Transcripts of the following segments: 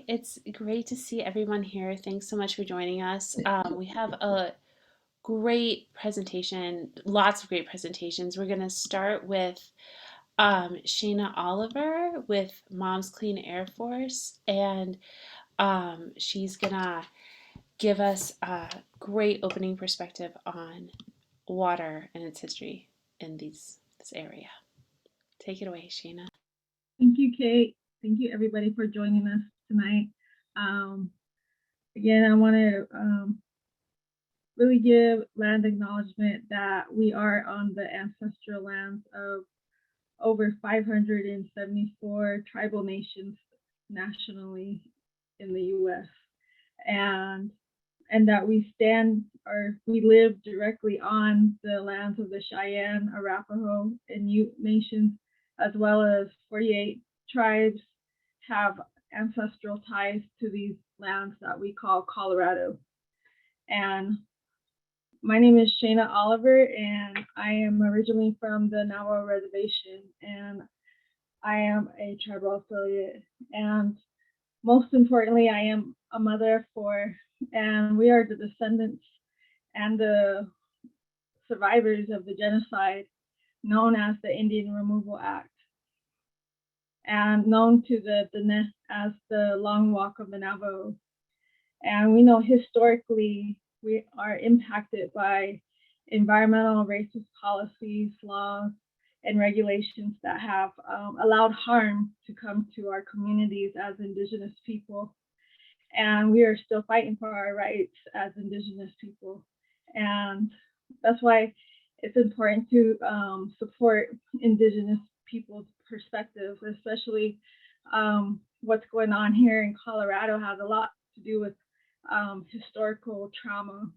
It's great to see everyone here. Thanks so much for joining us. We have a great presentation, lots of great presentations. We're going to start with Shayna Oliver with Moms Clean Air Force, and she's going to give us a great opening perspective on water and its history in this area. Take it away, Shayna. Thank you, Kate. Thank you, everybody, for joining us tonight. Um, Again, I want to really give land acknowledgement that we are on the ancestral lands of over 574 tribal nations nationally in the U.S. and and that we stand or we live directly on the lands of the Cheyenne, Arapaho, and Ute nations, as well as 48 tribes have ancestral ties to these lands that we call Colorado. And my name is Shayna Oliver, and I am originally from the Navajo Reservation, and I am a tribal affiliate. And most importantly, I am a mother of four, and we are the descendants and the survivors of the genocide known as the Indian Removal Act, and known to the Nez as the Long Walk of the Navajo. And we know historically we are impacted by environmental racist policies, laws, and regulations that have allowed harm to come to our communities as Indigenous people. And we are still fighting for our rights as Indigenous people. And that's why it's important to support Indigenous people's perspectives, especially what's going on here in Colorado has a lot to do with historical trauma,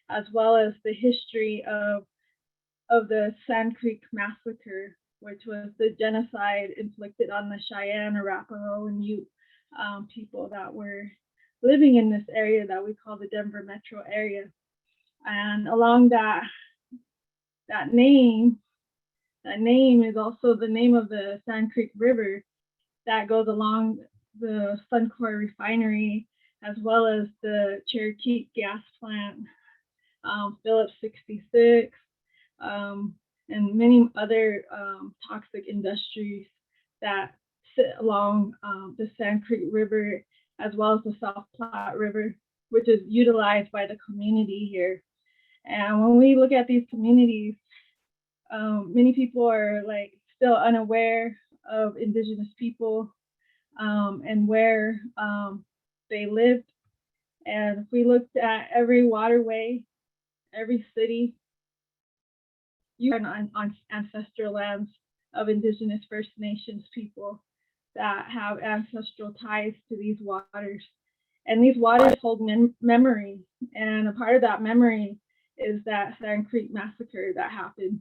as well as the history of the Sand Creek Massacre, which was the genocide inflicted on the Cheyenne, Arapaho, and Ute people that were living in this area that we call the Denver metro area. And along that name, that name is also the name of the Sand Creek River that goes along the Suncor refinery, as well as the Cherokee gas plant, Phillips 66, um, and many other toxic industries that sit along the Sand Creek River, as well as the South Platte River, which is utilized by the community here. And when we look at these communities, many people are like still unaware of Indigenous people and where they lived. And if we looked at every waterway, every city, you are on ancestral lands of Indigenous First Nations people that have ancestral ties to these waters. And these waters hold memory. And a part of that memory is that Sand Creek massacre that happened.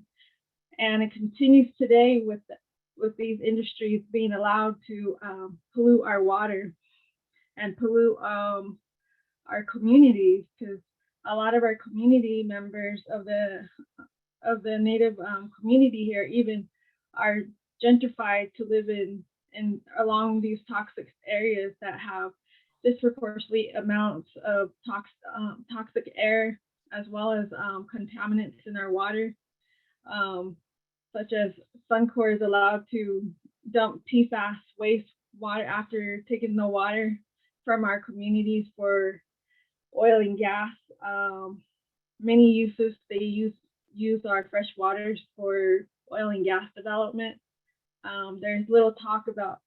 And it continues today with these industries being allowed to pollute our water and pollute our communities, because a lot of our community members of the native community here even are gentrified to live in along these toxic areas that have disproportionately amounts of toxic air, as well as contaminants in our water, um, such as Suncor is allowed to dump PFAS waste water after taking the water from our communities for oil and gas. Many uses they use our fresh waters for oil and gas development. There's little talk about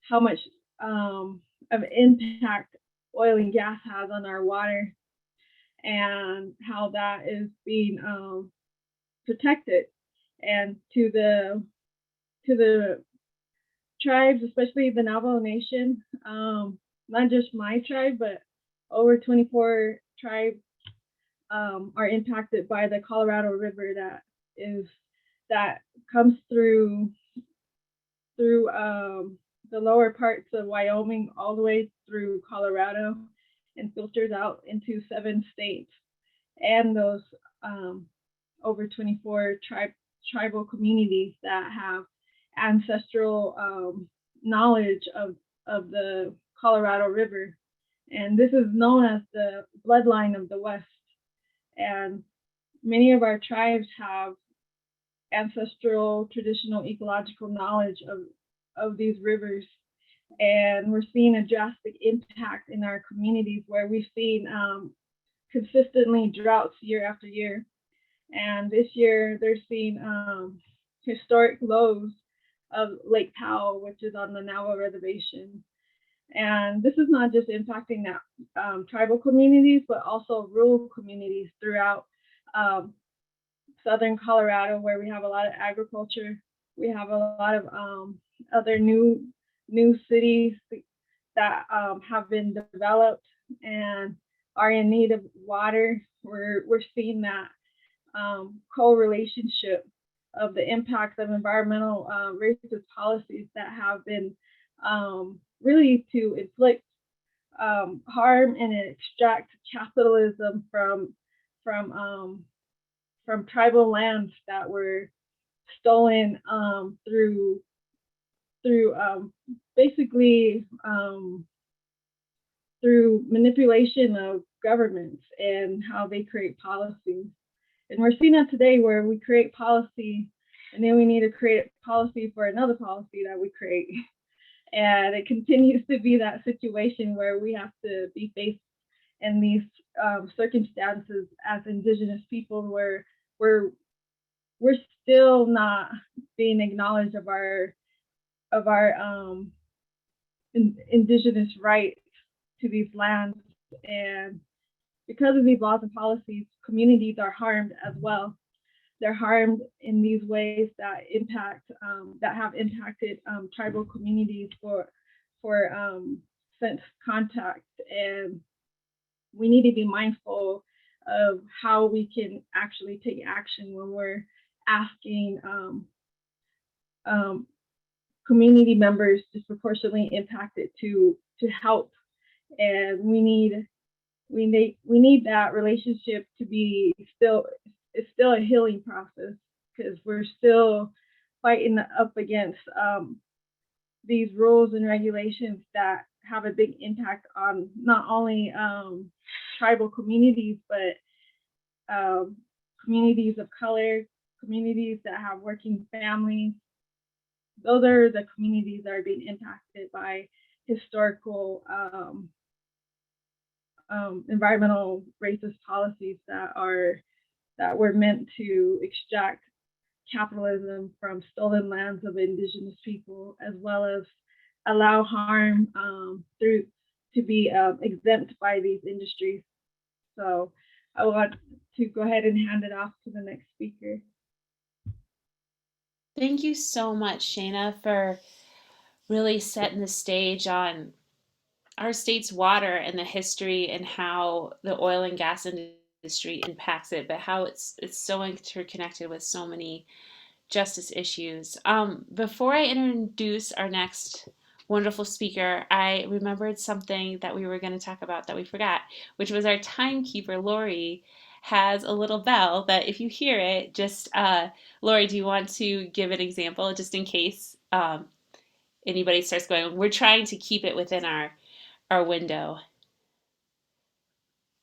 how much of impact oil and gas has on our water, and how that is being protected. And to the tribes, especially the Navajo Nation, not just my tribe, but over 24 tribes are impacted by the Colorado River is that comes through the lower parts of Wyoming all the way through Colorado and filters out into 7 states. And those um, over 24 tribal communities that have ancestral knowledge of the Colorado River. And this is known as the bloodline of the West. And many of our tribes have ancestral, traditional, ecological knowledge of these rivers. And we're seeing a drastic impact in our communities where we've seen consistently droughts year after year. And this year they're seeing historic lows of Lake Powell, which is on the Navajo Reservation. And this is not just impacting that tribal communities, but also rural communities throughout southern Colorado, where we have a lot of agriculture. We have a lot of other new cities that have been developed and are in need of water. We're seeing that co-relationship of the impacts of environmental racist policies that have been really to inflict harm and extract capitalism from tribal lands that were stolen through basically through manipulation of governments and how they create policies. And we're seeing that today where we create policy and then we need to create policy for another policy that we create. And it continues to be that situation where we have to be faced in these circumstances as Indigenous people where we're still not being acknowledged of our Indigenous rights to these lands. And because of these laws and policies, communities are harmed as well. They're harmed in these ways that that have impacted tribal communities for since contact. And we need to be mindful of how we can actually take action when we're asking community members disproportionately impacted to help. And we need that relationship to be it's still a healing process because we're still fighting up against these rules and regulations that have a big impact on not only tribal communities, but communities of color, communities that have working families. Those are the communities that are being impacted by historical environmental racist policies that were meant to extract capitalism from stolen lands of Indigenous people, as well as allow harm to be exempt by these industries. So I want to go ahead and hand it off to the next speaker. Thank you so much, Shana, for really setting the stage on our state's water and the history and how the oil and gas industry impacts it, but how it's so interconnected with so many justice issues. Before I introduce our next wonderful speaker, I remembered something that we were going to talk about that we forgot, which was our timekeeper, Lori, has a little bell that if you hear it, just, Lori, do you want to give an example just in case anybody starts going? We're trying to keep it within our window.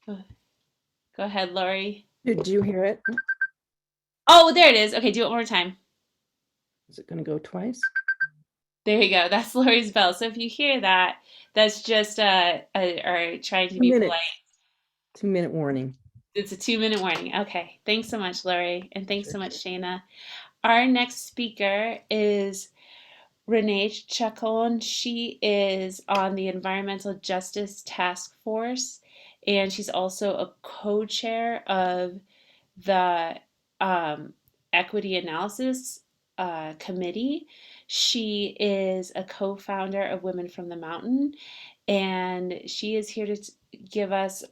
Go ahead, Lori. Did you hear it? Oh, there it is. Okay, do it one more time. Is it going to go twice? There you go. That's Lori's bell. So if you hear that, that's just or trying to be polite. 2-minute warning. It's a 2-minute warning. Okay. Thanks so much, Lori. And thanks so much, Shana. Our next speaker is Renee Chacon. She is on the Environmental Justice Task Force, and she's also a co-chair of the Equity Analysis Committee. She is a co-founder of Women from the Mountain, and she is here to give us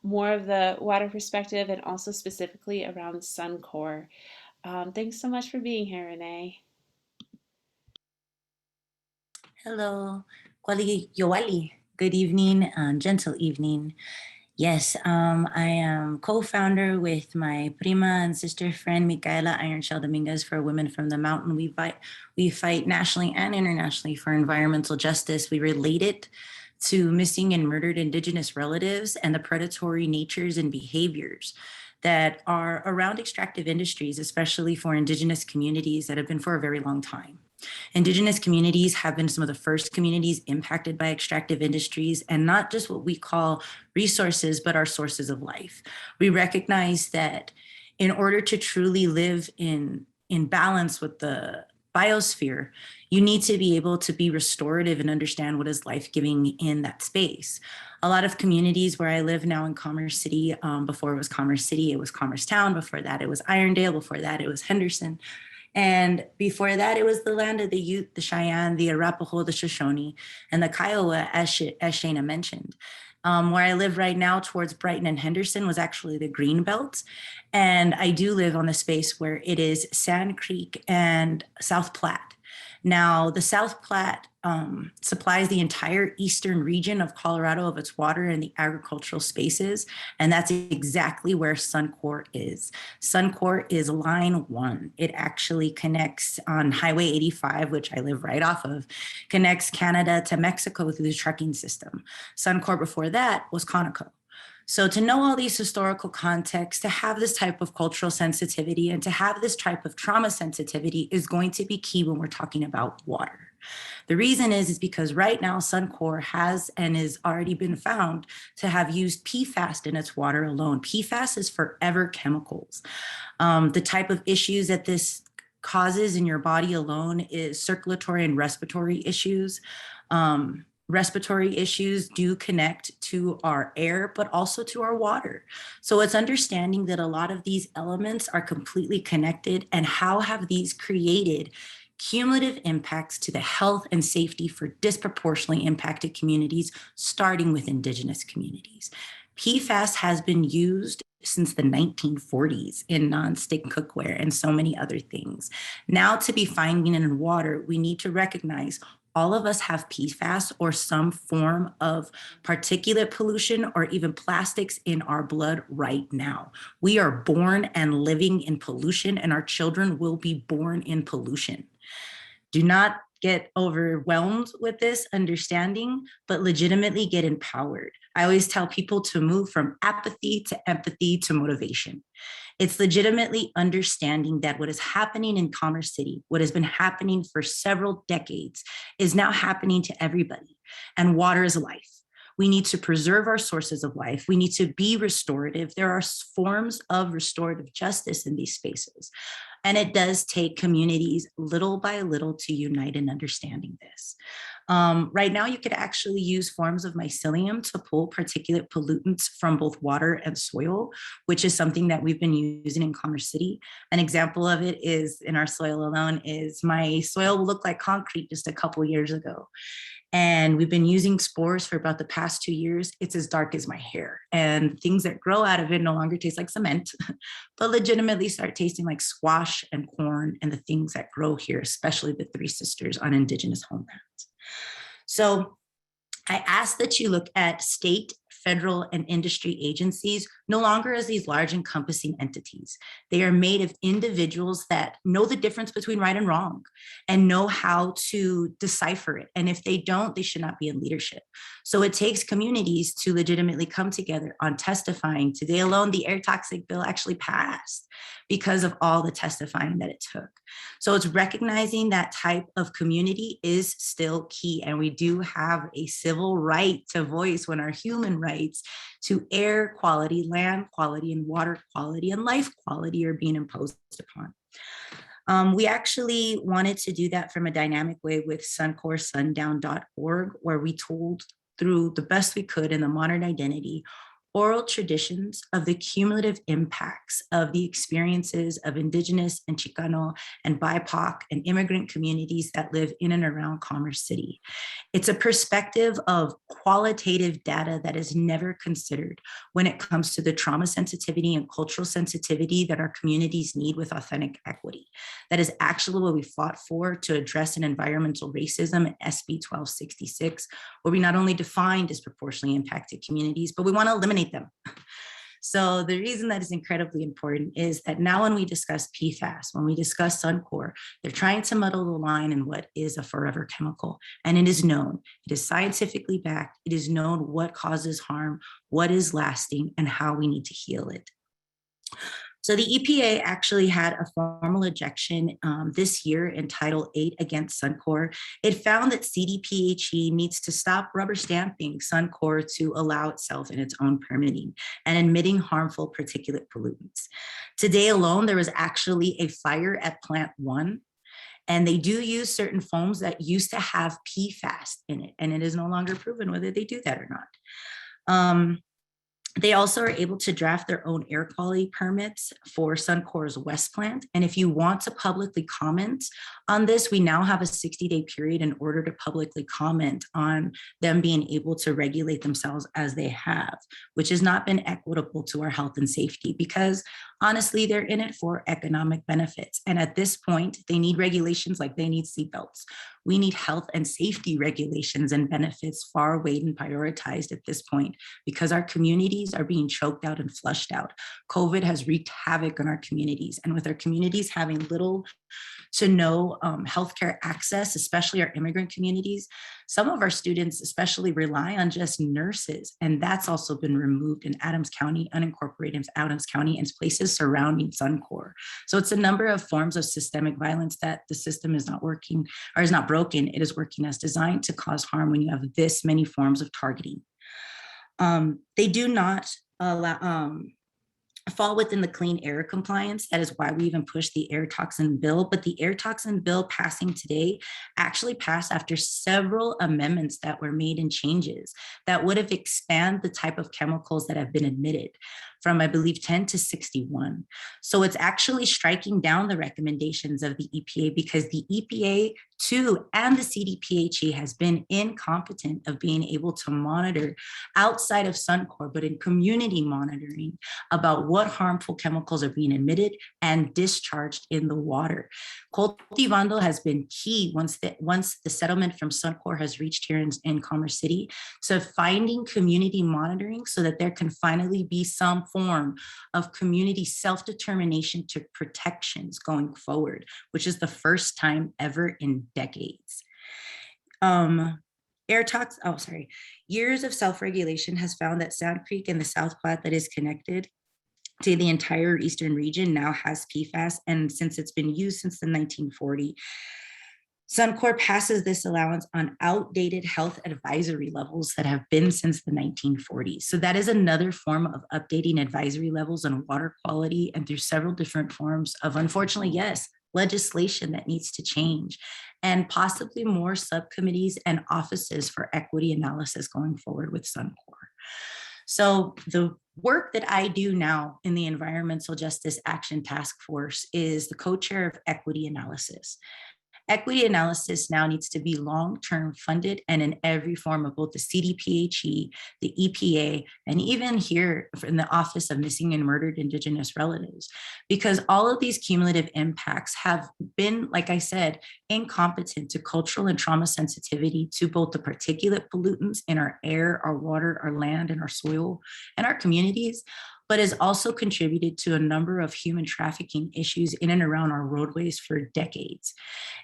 more of the water perspective and also specifically around Suncor. Thanks so much for being here, Renee. Hello, Kwali Yowali. Good evening, gentle evening. Yes, I am co-founder with my prima and sister friend Micaela Ironshell Dominguez for Women from the Mountain. We fight nationally and internationally for environmental justice. We related to missing and murdered Indigenous relatives and the predatory natures and behaviors that are around extractive industries, especially for Indigenous communities that have been for a very long time. Indigenous communities have been some of the first communities impacted by extractive industries, and not just what we call resources, but our sources of life. We recognize that in order to truly live in balance with the biosphere, you need to be able to be restorative and understand what is life-giving in that space. A lot of communities where I live now in Commerce City, before it was Commerce City, it was Commerce Town. Before that, it was Irondale. Before that, it was Henderson. And before that, it was the land of the Ute, the Cheyenne, the Arapaho, the Shoshone, and the Kiowa, as Shana mentioned. Where I live right now towards Brighton and Henderson was actually the Green Belt. And I do live on the space where it is Sand Creek and South Platte. Now, the South Platte supplies the entire eastern region of Colorado of its water and the agricultural spaces, and that's exactly where Suncor is. Suncor is line 1. It actually connects on Highway 85, which I live right off of, connects Canada to Mexico through the trucking system. Suncor before that was Conoco. So to know all these historical contexts, to have this type of cultural sensitivity and to have this type of trauma sensitivity is going to be key when we're talking about water. The reason is because right now Suncor has and is already been found to have used PFAS in its water alone. PFAS is forever chemicals. The type of issues that this causes in your body alone is circulatory and respiratory issues. Respiratory issues do connect to our air, but also to our water. So it's understanding that a lot of these elements are completely connected, and how have these created cumulative impacts to the health and safety for disproportionately impacted communities, starting with Indigenous communities. PFAS has been used since the 1940s in nonstick cookware and so many other things. Now, to be finding it in water, we need to recognize all of us have PFAS or some form of particulate pollution or even plastics in our blood right now. We are born and living in pollution, and our children will be born in pollution. Do not get overwhelmed with this understanding, but legitimately get empowered. I always tell people to move from apathy to empathy to motivation. It's legitimately understanding that what is happening in Commerce City, what has been happening for several decades, is now happening to everybody. And water is life. We need to preserve our sources of life. We need to be restorative. There are forms of restorative justice in these spaces. And it does take communities little by little to unite in understanding this. Right now, you could actually use forms of mycelium to pull particulate pollutants from both water and soil, which is something that we've been using in Commerce City. An example of it is in our soil alone is my soil looked like concrete just a couple years ago. And we've been using spores for about the past 2 years. It's as dark as my hair. And things that grow out of it no longer taste like cement, but legitimately start tasting like squash and corn and the things that grow here, especially the Three Sisters on Indigenous homelands. So I ask that you look at state, federal, and industry agencies no longer as these large encompassing entities. They are made of individuals that know the difference between right and wrong and know how to decipher it. And if they don't, they should not be in leadership. So it takes communities to legitimately come together on testifying. Today alone, the air toxic bill actually passed because of all the testifying that it took. So it's recognizing that type of community is still key. And we do have a civil right to voice when our human rights to air quality, land quality, and water quality and life quality are being imposed upon. We actually wanted to do that from a dynamic way with suncorsundown.org, where we told through the best we could in the modern identity, oral traditions of the cumulative impacts of the experiences of Indigenous and Chicano and BIPOC and immigrant communities that live in and around Commerce City. It's a perspective of qualitative data that is never considered when it comes to the trauma sensitivity and cultural sensitivity that our communities need with authentic equity. That is actually what we fought for to address an environmental racism in SB 1266, where we not only define disproportionately impacted communities, but we want to eliminate them. So the reason that is incredibly important is that now when we discuss PFAS, when we discuss Suncor, they're trying to muddle the line in what is a forever chemical. And it is known, it is scientifically backed, it is known what causes harm, what is lasting, and how we need to heal it. So the EPA actually had a formal ejection this year in Title VIII against Suncor. It found that CDPHE needs to stop rubber stamping Suncor to allow itself in its own permitting and emitting harmful particulate pollutants. Today alone, there was actually a fire at Plant 1, and they do use certain foams that used to have PFAS in it, and it is no longer proven whether they do that or not. They also are able to draft their own air quality permits for Suncor's West plant. And if you want to publicly comment on this, we now have a 60-day period in order to publicly comment on them being able to regulate themselves as they have, which has not been equitable to our health and safety because honestly, they're in it for economic benefits. And at this point, they need regulations like they need seatbelts. We need health and safety regulations and benefits far weighed and prioritized at this point because our communities are being choked out and flushed out. COVID has wreaked havoc on our communities, and with our communities having little to no healthcare access, especially our immigrant communities, some of our students especially rely on just nurses, and that's also been removed in Adams County, unincorporated Adams County, and places surrounding Suncor. So it's a number of forms of systemic violence that the system is not working or is not broken. It is working as designed to cause harm when you have this many forms of targeting. They do not allow, fall within the clean air compliance. That is why we even pushed the air toxin bill. But the air toxin bill passing today actually passed after several amendments that were made and changes that would have expanded the type of chemicals that have been admitted from, I believe, 10 to 61. So it's actually striking down the recommendations of the EPA because the EPA too and the CDPHE has been incompetent of being able to monitor outside of Suncor, but in community monitoring about what harmful chemicals are being emitted and discharged in the water. Cultivando has been key once the settlement from Suncor has reached here in Commerce City. So finding community monitoring so that there can finally be some form of community self-determination to protections going forward, which is the first time ever in decades. Years of self-regulation has found that Sand Creek and the South Platte that is connected to the entire eastern region now has PFAS, and since it's been used since the 1940s, Suncor passes this allowance on outdated health advisory levels that have been since the 1940s. So that is another form of updating advisory levels on water quality and through several different forms of, unfortunately, yes, legislation that needs to change and possibly more subcommittees and offices for equity analysis going forward with Suncor. So the work that I do now in the Environmental Justice Action Task Force is the co-chair of equity analysis. Equity analysis now needs to be long-term funded and in every form of both the CDPHE, the EPA, and even here in the Office of Missing and Murdered Indigenous Relatives, because all of these cumulative impacts have been, like I said, incompetent to cultural and trauma sensitivity to both the particulate pollutants in our air, our water, our land, and our soil, and our communities, but has also contributed to a number of human trafficking issues in and around our roadways for decades.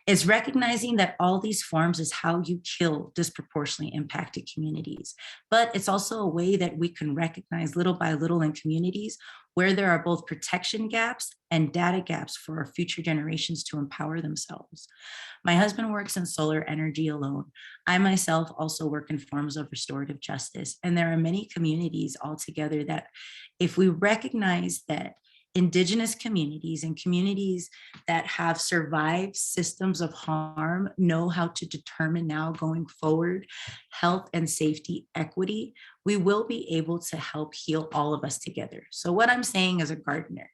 It's recognizing that all these forms is how you kill disproportionately impacted communities, but it's also a way that we can recognize little by little in communities where there are both protection gaps and data gaps for our future generations to empower themselves. My husband works in solar energy alone. I myself also work in forms of restorative justice. And there are many communities altogether that if we recognize that Indigenous communities and communities that have survived systems of harm know how to determine now going forward health and safety equity, we will be able to help heal all of us together. So what I'm saying as a gardener,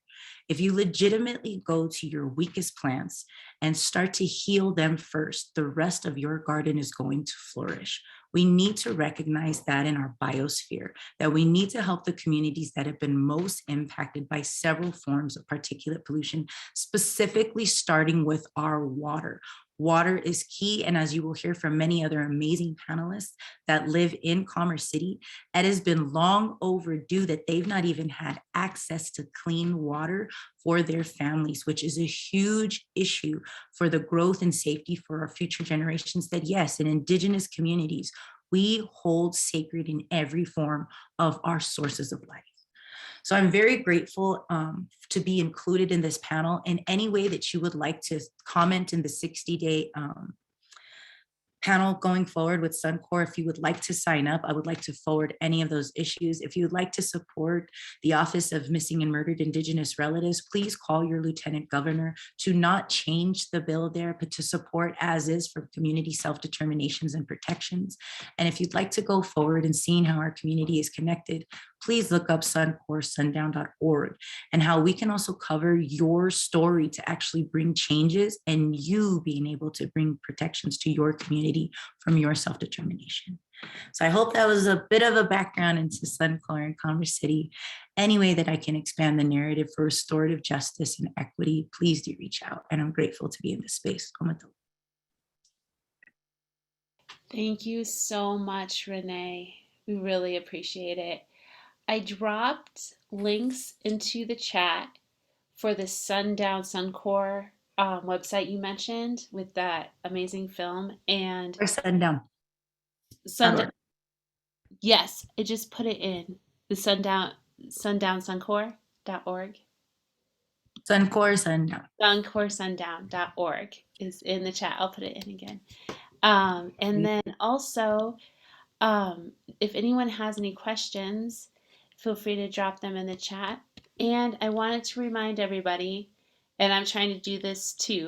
if you legitimately go to your weakest plants and start to heal them first, the rest of your garden is going to flourish. We need to recognize that in our biosphere, that we need to help the communities that have been most impacted by several forms of particulate pollution, specifically starting with our water. Water is key. And as you will hear from many other amazing panelists that live in Commerce City, it has been long overdue that they've not even had access to clean water for their families, which is a huge issue for the growth and safety for our future generations that, yes, in Indigenous communities, we hold sacred in every form of our sources of life. So I'm very grateful to be included in this panel. In any way that you would like to comment in the 60-day panel going forward with Suncor. If you would like to sign up, I would like to forward any of those issues. If you would like to support the Office of Missing and Murdered Indigenous Relatives, please call your Lieutenant Governor to not change the bill there, but to support as is for community self-determinations and protections. And if you'd like to go forward and seeing how our community is connected, please look up suncorsundown.org and how we can also cover your story to actually bring changes and you being able to bring protections to your community from your self-determination. So I hope that was a bit of a background into Suncor and Commerce City. Any way that I can expand the narrative for restorative justice and equity, please do reach out. And I'm grateful to be in this space. Thank you so much, Renee. We really appreciate it. I dropped links into the chat for the Sundown Suncor website you mentioned with that amazing film and Or sundown. Sundown. Yes, I just put it in the sundownsuncor.org. Suncor Sundown. Suncorsundown.org is in the chat. I'll put it in again. And then also, if anyone has any questions, feel free to drop them in the chat. And I wanted to remind everybody, and I'm trying to do this too,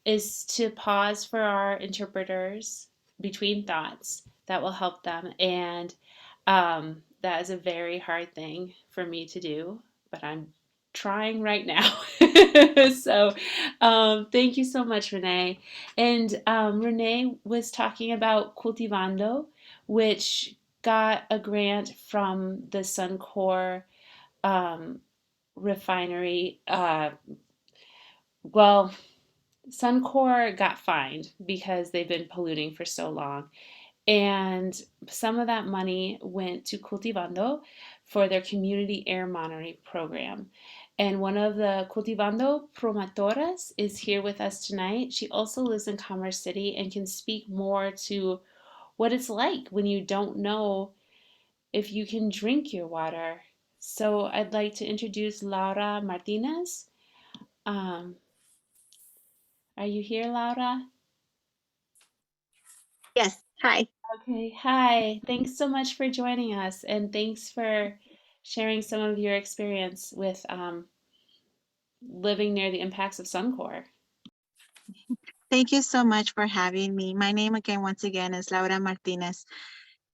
is to pause for our interpreters between thoughts. That will help them. And that is a very hard thing for me to do, but I'm trying right now. So thank you so much, Renee. And Renee was talking about Cultivando, which got a grant from the Suncor refinery. Well, Suncor got fined because they've been polluting for so long. And some of that money went to Cultivando for their community air monitoring program. And one of the Cultivando promotoras is here with us tonight. She also lives in Commerce City and can speak more to what it's like when you don't know if you can drink your water. So I'd like to introduce Laura Martinez. Are you here, Laura? Yes, hi. Okay, hi. Thanks so much for joining us, and thanks for sharing some of your experience with living near the impacts of Suncor. Thank you so much for having me. My name again, once again, is Laura Martinez,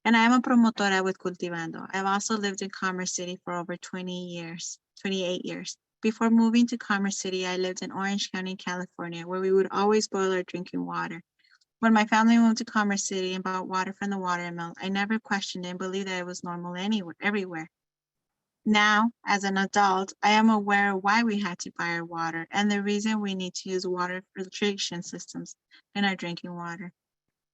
and I am a promotora with Cultivando. I've also lived in Commerce City for over 28 years. Before moving to Commerce City, I lived in Orange County, California, where we would always boil our drinking water. When my family moved to Commerce City and bought water from the water mill, I never questioned it and believed that it was normal everywhere. Now, as an adult, I am aware of why we had to buy our water and the reason we need to use water filtration systems in our drinking water.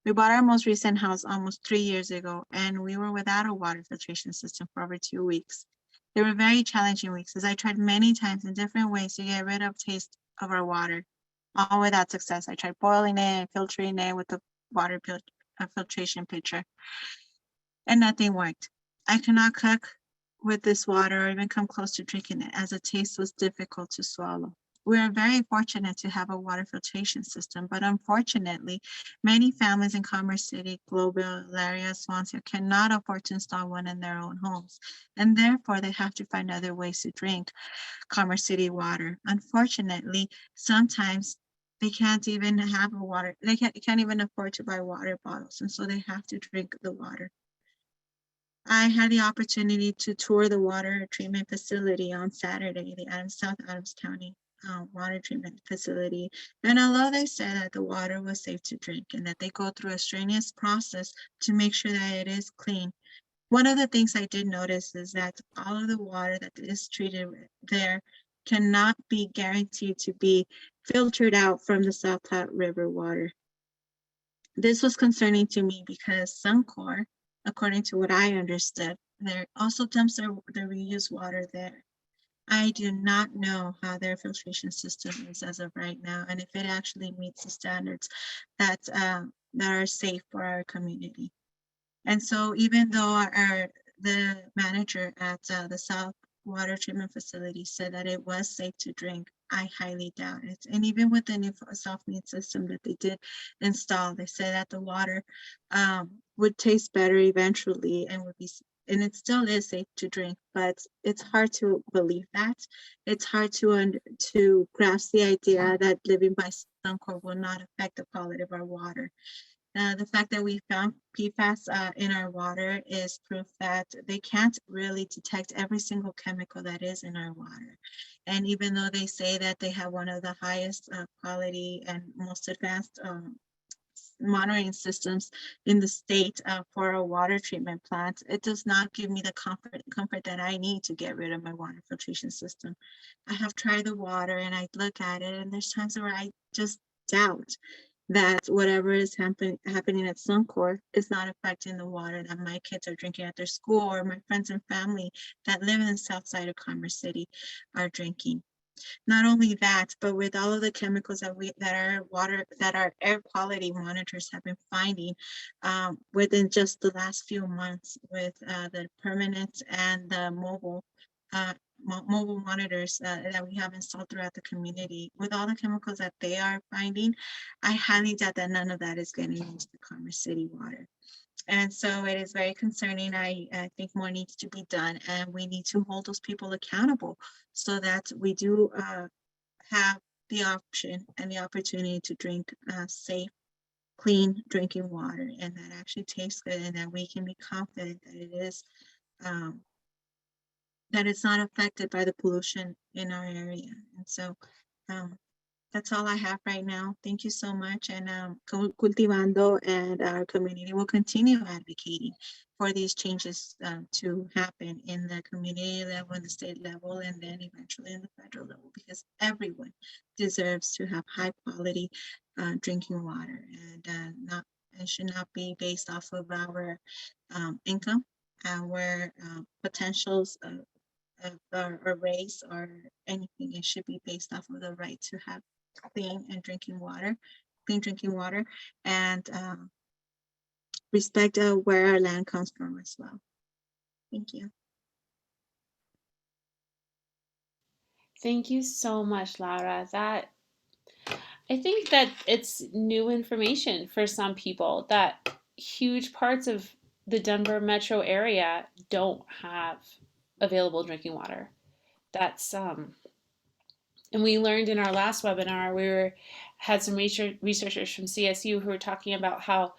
We bought our most recent house almost 3 years ago, and we were without a water filtration system for over 2 weeks. They were very challenging weeks as I tried many times in different ways to get rid of taste of our water, all without success. I tried boiling it and filtering it with the water filtration pitcher, and nothing worked. I could not cook with this water or even come close to drinking it as the taste was difficult to swallow. We are very fortunate to have a water filtration system, but unfortunately, many families in Commerce City, Global, Elaria, Swansea cannot afford to install one in their own homes, and therefore they have to find other ways to drink Commerce City water. Unfortunately, sometimes they can't even have a water, they can't even afford to buy water bottles, and so they have to drink the water. I had the opportunity to tour the water treatment facility on Saturday, the South Adams County water treatment facility. And although they said that the water was safe to drink and that they go through a strenuous process to make sure that it is clean, one of the things I did notice is that all of the water that is treated there cannot be guaranteed to be filtered out from the South Platte River water. This was concerning to me because Suncor, according to what I understood, there also dumps their reused water there. I do not know how their filtration system is as of right now, and if it actually meets the standards that are safe for our community. And so, even though the manager at the South Water Treatment Facility said that it was safe to drink, I highly doubt it. And even with the new soft meat system that they did install, they said that the water would taste better eventually and would be, and it still is safe to drink, but it's hard to believe that. It's hard to grasp the idea that living by Suncor will not affect the quality of our water. The fact that we found PFAS in our water is proof that they can't really detect every single chemical that is in our water. And even though they say that they have one of the highest quality and most advanced monitoring systems in the state for a water treatment plant, it does not give me the comfort that I need to get rid of my water filtration system. I have tried the water and I look at it, and there's times where I just doubt that whatever is happening at Suncor is not affecting the water that my kids are drinking at their school, or my friends and family that live in the south side of Commerce City are drinking. Not only that, but with all of the chemicals that our air quality monitors have been finding within just the last few months, with the permanent and the mobile monitors that we have installed throughout the community, with all the chemicals that they are finding, I highly doubt that none of that is getting into the Commerce City water. And so it is very concerning. I think more needs to be done, and we need to hold those people accountable so that we do have the option and the opportunity to drink safe, clean drinking water, and that actually tastes good, and that we can be confident that it is that it's not affected by the pollution in our area. And so that's all I have right now. Thank you so much. And Cultivando and our community will continue advocating for these changes to happen in the community level, in the state level, and then eventually in the federal level, because everyone deserves to have high quality drinking water, and it should not be based off of our income, our potentials of our race or anything. It should be based off of the right to have clean drinking water, and respect where our land comes from as well. Thank you. Thank you so much, Laura. I think that it's new information for some people that huge parts of the Denver metro area don't have available drinking water. That's and we learned in our last webinar, had some researchers from CSU who were talking about how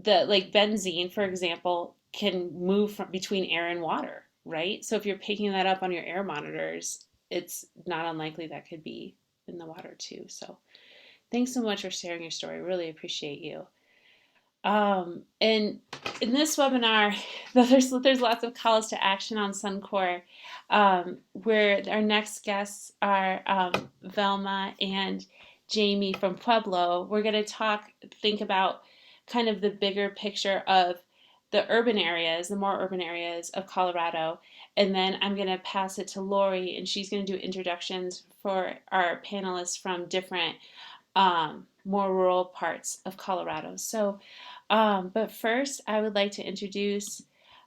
like benzene, for example, can move between air and water, right? So if you're picking that up on your air monitors, it's not unlikely that could be in the water too. So thanks so much for sharing your story. Really appreciate you. And in this webinar, there's lots of calls to action on Suncor, where our next guests are Velma and Jamie from Pueblo. We're going to think about kind of the bigger picture of the more urban areas of Colorado. And then I'm going to pass it to Lori, and she's going to do introductions for our panelists from different more rural parts of Colorado. So, but first, I would like to introduce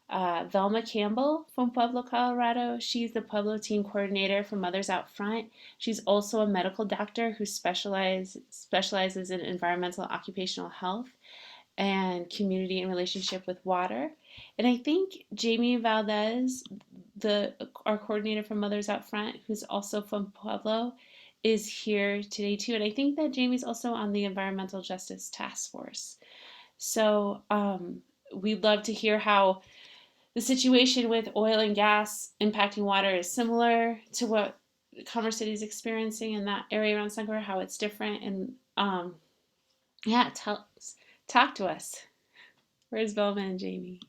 Velma Campbell from Pueblo, Colorado. She's the Pueblo team coordinator for Mothers Out Front. She's also a medical doctor who specializes in environmental occupational health and community and relationship with water. And I think Jamie Valdez, our coordinator from Mothers Out Front, who's also from Pueblo, is here today too. And I think that Jamie's also on the Environmental Justice Task Force. So we'd love to hear how the situation with oil and gas impacting water is similar to what Commerce City is experiencing in that area around Suncor, how it's different. And talk to us. Where's Velma and Jamie?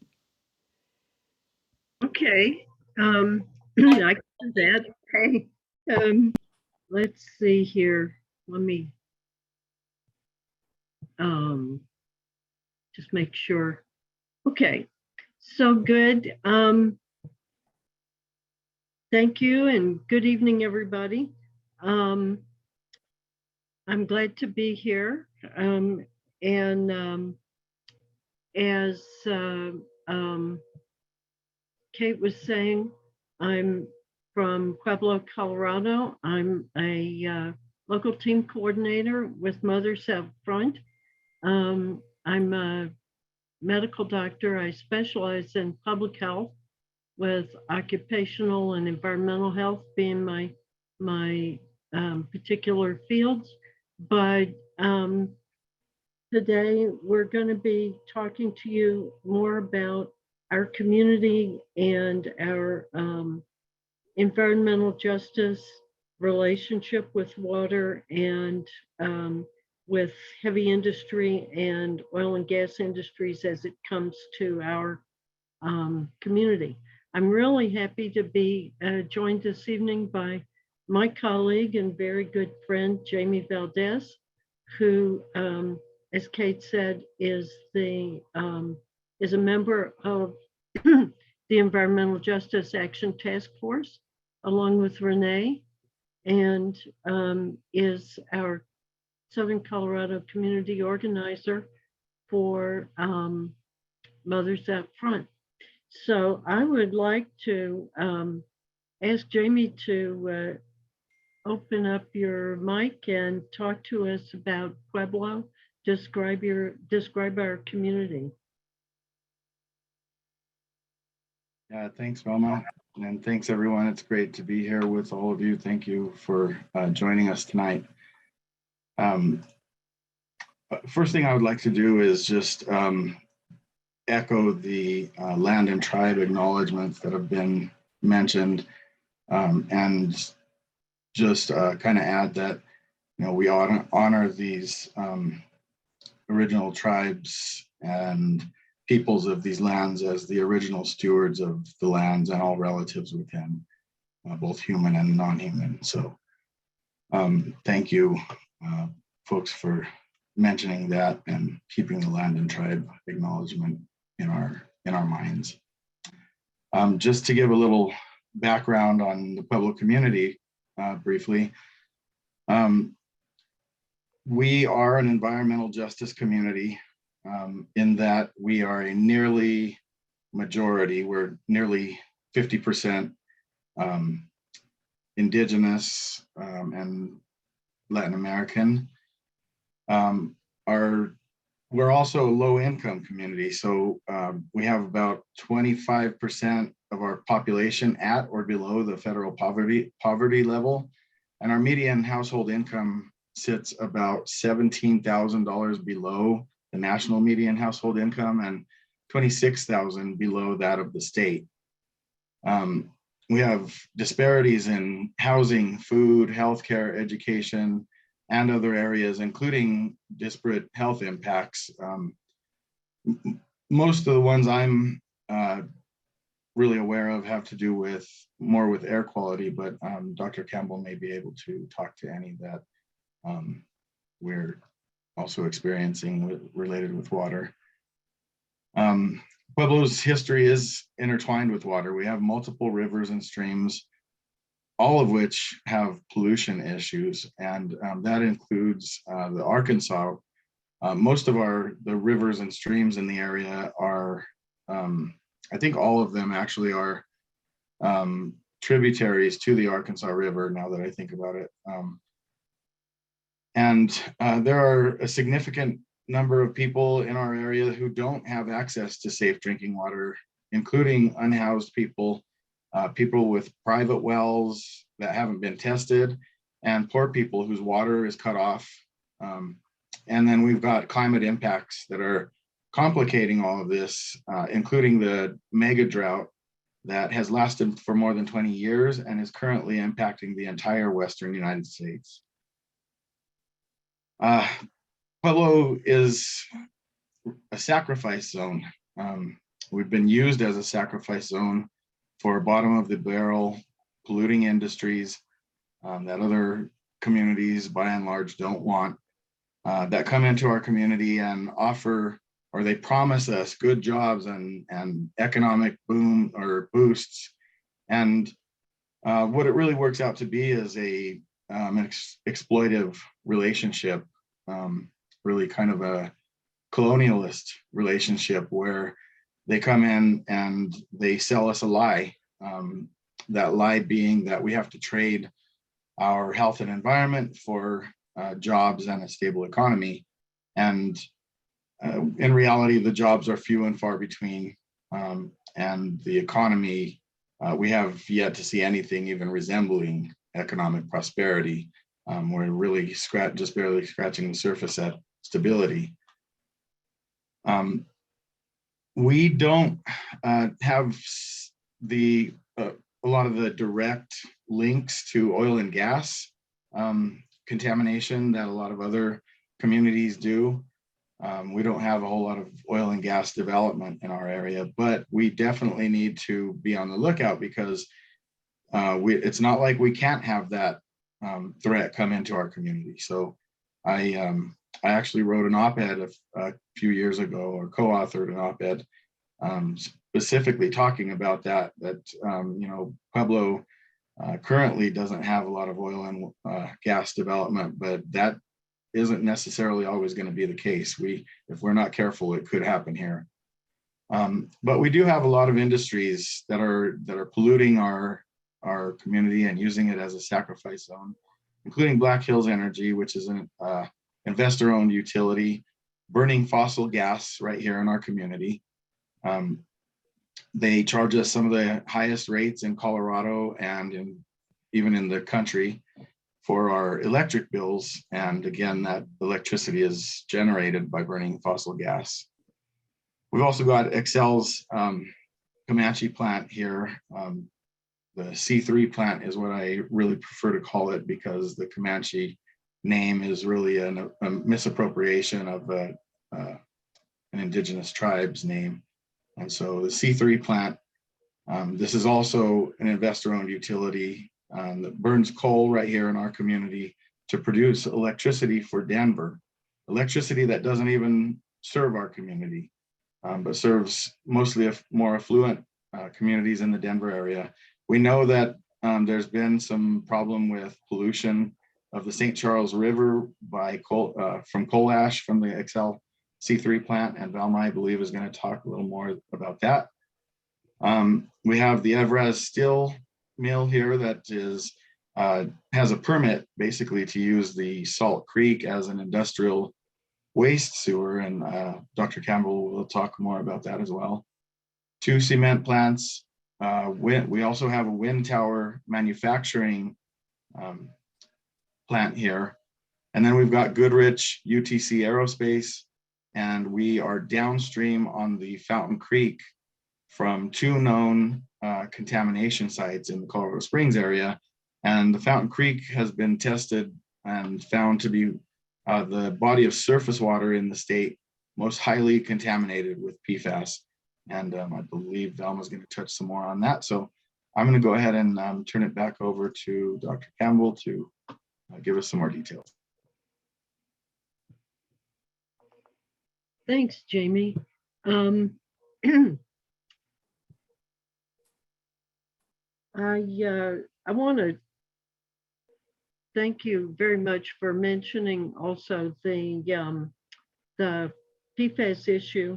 Okay. I can do that. Hey, Let's see here. Let me just make sure. Okay, so good. Thank you and good evening, everybody. I'm glad to be here. And as Kate was saying, I'm from Pueblo, Colorado. I'm a local team coordinator with Mothers Out Front. I'm a medical doctor. I specialize in public health, with occupational and environmental health being my particular fields. But today we're going to be talking to you more about our community and our environmental justice relationship with water and with heavy industry and oil and gas industries as it comes to our community. I'm really happy to be joined this evening by my colleague and very good friend, Jamie Valdez, who, as Kate said, is a member of the Environmental Justice Action Task Force, along with Renee, and is our Southern Colorado community organizer for Mothers Out Front. So I would like to ask Jamie to open up your mic and talk to us about Pueblo. Describe our community. Yeah, thanks, Velma, and thanks everyone. It's great to be here with all of you. Thank you for joining us tonight. First thing I would like to do is just echo the land and tribe acknowledgements that have been mentioned, and just kind of add that, you know, we honor these original tribes and peoples of these lands as the original stewards of the lands and all relatives within, both human and non-human. So thank you, folks, for mentioning that and keeping the land and tribe acknowledgement in our minds. Just to give a little background on the Pueblo community briefly, we are an environmental justice community in that we are a nearly majority, we're nearly 50% Indigenous and Latin American. We're also a low income community. So we have about 25% of our population at or below the federal poverty level. And our median household income sits about $17,000 below the national median household income and $26,000 below that of the state. We have disparities in housing, food, healthcare, education, and other areas, including disparate health impacts. Most of the ones I'm really aware of have to do with more with air quality, but Dr. Campbell may be able to talk to any that we're also experiencing related with water. Pueblo's history is intertwined with water. We have multiple rivers and streams, all of which have pollution issues, and that includes the Arkansas. Most of the rivers and streams in the area are, I think all of them actually are tributaries to the Arkansas River, now that I think about it. And there are a significant number of people in our area who don't have access to safe drinking water, including unhoused people, people with private wells that haven't been tested, and poor people whose water is cut off. And then we've got climate impacts that are complicating all of this, including the mega drought that has lasted for more than 20 years and is currently impacting the entire Western United States. Pueblo is a sacrifice zone. We've been used as a sacrifice zone for bottom of the barrel polluting industries. that other communities by and large don't want, that come into our community and offer, or they promise us good jobs and economic boom or boosts. And what it really works out to be is an exploitive relationship, really kind of a colonialist relationship where they come in and they sell us a lie. That lie being that we have to trade our health and environment for jobs and a stable economy. And in reality, the jobs are few and far between. And the economy, we have yet to see anything even resembling economic prosperity. We're really just barely scratching the surface at stability. We don't have a lot of the direct links to oil and gas contamination that a lot of other communities do. We don't have a whole lot of oil and gas development in our area, but we definitely need to be on the lookout because it's not like we can't have that threat come into our community. So I actually wrote an op-ed a few years ago, or co-authored an op-ed specifically talking about that you know, Pueblo currently doesn't have a lot of oil and gas development, but that isn't necessarily always going to be the case. If we're not careful, it could happen here. But we do have a lot of industries that are polluting our community and using it as a sacrifice zone, including Black Hills Energy, which is an investor-owned utility burning fossil gas right here in our community. They charge us some of the highest rates in Colorado and even in the country for our electric bills. And again, that electricity is generated by burning fossil gas. We've also got Xcel's Comanche plant here. The C3 plant is what I really prefer to call it because the Comanche name is really a misappropriation of an indigenous tribe's name. And so the C3 plant, this is also an investor-owned utility that burns coal right here in our community to produce electricity for Denver, electricity that doesn't even serve our community, but serves mostly more affluent communities in the Denver area. We know that there's been some problem with pollution of the St. Charles River by from coal ash from the Xcel C3 plant, and Velma, I believe, is going to talk a little more about that. We have the Evraz Steel Mill here that has a permit basically to use the Salt Creek as an industrial waste sewer, and Dr. Campbell will talk more about that as well. 2 cement plants. We also have a wind tower manufacturing plant here. And then we've got Goodrich UTC Aerospace, and we are downstream on the Fountain Creek from 2 known contamination sites in the Colorado Springs area. And the Fountain Creek has been tested and found to be the body of surface water in the state most highly contaminated with PFAS. And I believe Velma's going to touch some more on that. So I'm going to go ahead and turn it back over to Dr. Campbell to give us some more details. Thanks, Jamie. I want to thank you very much for mentioning also the PFAS issue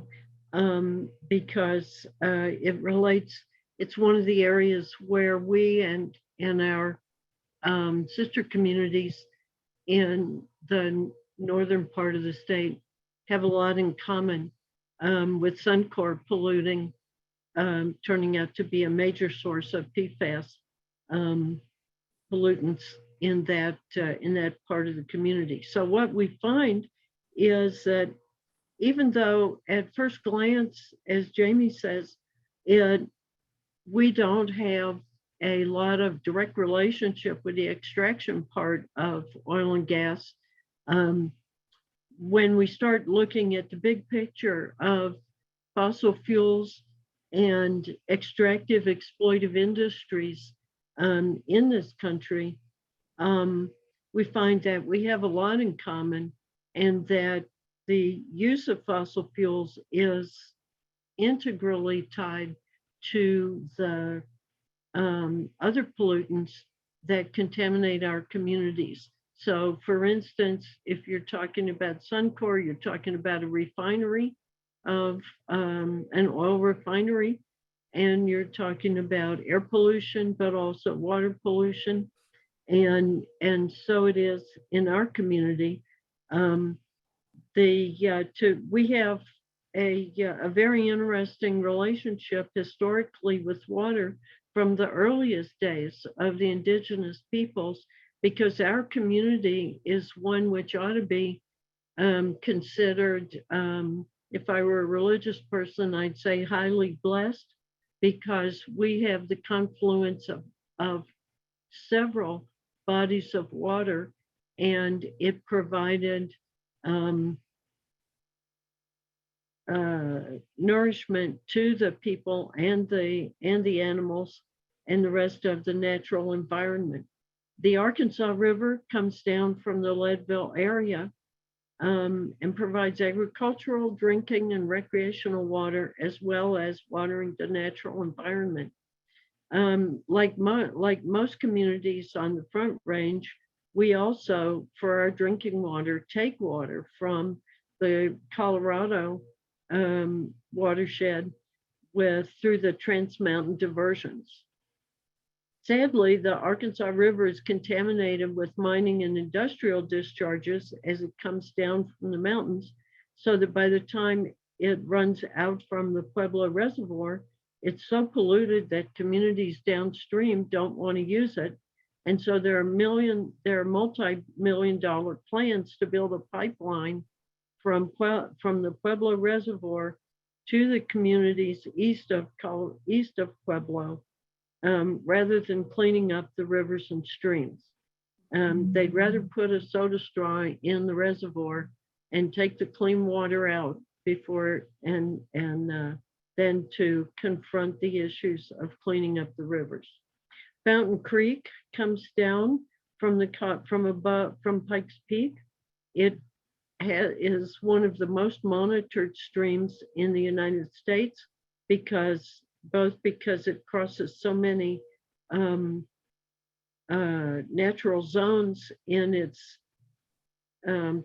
because it relates. It's one of the areas where we and our sister communities in the northern part of the state have a lot in common with Suncor polluting, turning out to be a major source of PFAS pollutants in that part of the community. So what we find is that even though at first glance, as Jamie says, we don't have a lot of direct relationship with the extraction part of oil and gas, when we start looking at the big picture of fossil fuels and extractive exploitive industries in this country, we find that we have a lot in common, and that the use of fossil fuels is integrally tied to the other pollutants that contaminate our communities. So for instance, if you're talking about Suncor, you're talking about a refinery of an oil refinery, and you're talking about air pollution, but also water pollution. And so it is in our community. We have a very interesting relationship historically with water from the earliest days of the indigenous peoples, because our community is one which ought to be considered, if I were a religious person, I'd say highly blessed, because we have the confluence of several bodies of water, and it provided nourishment to the people and the animals and the rest of the natural environment. The Arkansas River comes down from the Leadville area and provides agricultural, drinking, and recreational water, as well as watering the natural environment. Like most communities on the Front Range, we also, for our drinking water, take water from the Colorado watershed through the Trans Mountain diversions. Sadly, the Arkansas River is contaminated with mining and industrial discharges as it comes down from the mountains, so that by the time it runs out from the Pueblo Reservoir, it's so polluted that communities downstream don't want to use it. And so there are multi-million-dollar plans to build a pipeline from the Pueblo Reservoir to the communities east of Pueblo, rather than cleaning up the rivers and streams. They'd rather put a soda straw in the reservoir and take the clean water out before than to confront the issues of cleaning up the rivers. Fountain Creek comes down from Pikes Peak. It is one of the most monitored streams in the United States, because it crosses so many natural zones in its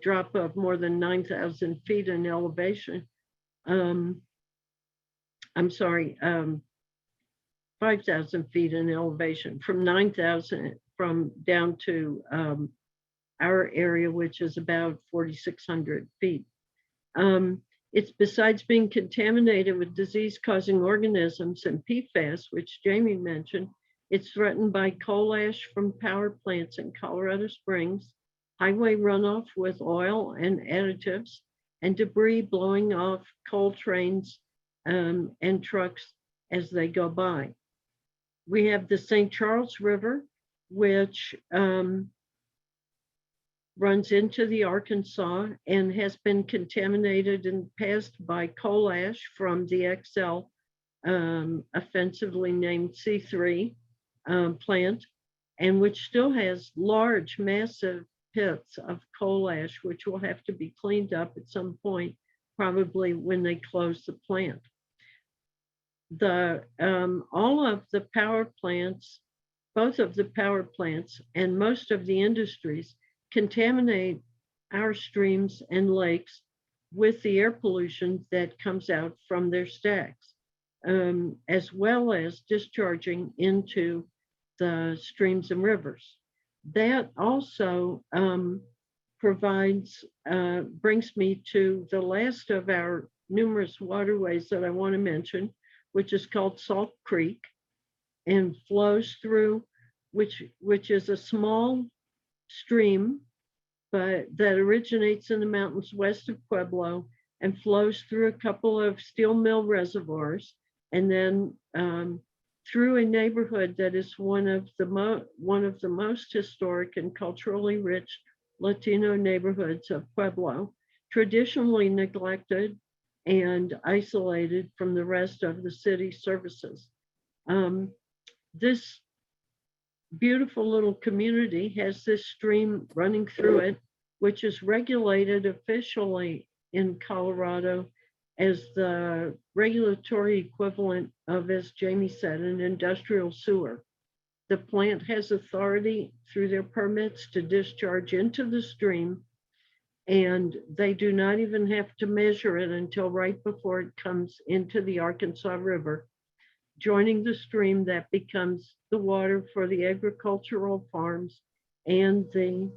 drop of more than 9,000 feet in elevation. 5,000 feet in elevation, from 9,000 from down to our area, which is about 4,600 feet. It's, besides being contaminated with disease-causing organisms and PFAS, which Jamie mentioned, it's threatened by coal ash from power plants in Colorado Springs, highway runoff with oil and additives, and debris blowing off coal trains and trucks as they go by. We have the St. Charles River, which runs into the Arkansas and has been contaminated in the past by coal ash from the XL, offensively named C3 plant, and which still has large, massive pits of coal ash, which will have to be cleaned up at some point, probably when they close the plant. All of the power plants, both of the power plants and most of the industries contaminate our streams and lakes with the air pollution that comes out from their stacks, as well as discharging into the streams and rivers. That also brings me to the last of our numerous waterways that I want to mention, which is called Salt Creek, and flows through, which is a small stream, but that originates in the mountains west of Pueblo and flows through a couple of steel mill reservoirs, and then through a neighborhood that is one of the most historic and culturally rich Latino neighborhoods of Pueblo, traditionally neglected and isolated from the rest of the city services. beautiful little community has this stream running through it, which is regulated officially in Colorado as the regulatory equivalent of, as Jamie said, an industrial sewer. The plant has authority through their permits to discharge into the stream, and they do not even have to measure it until right before it comes into the Arkansas River. Joining the stream, that becomes the water for the agricultural farms and the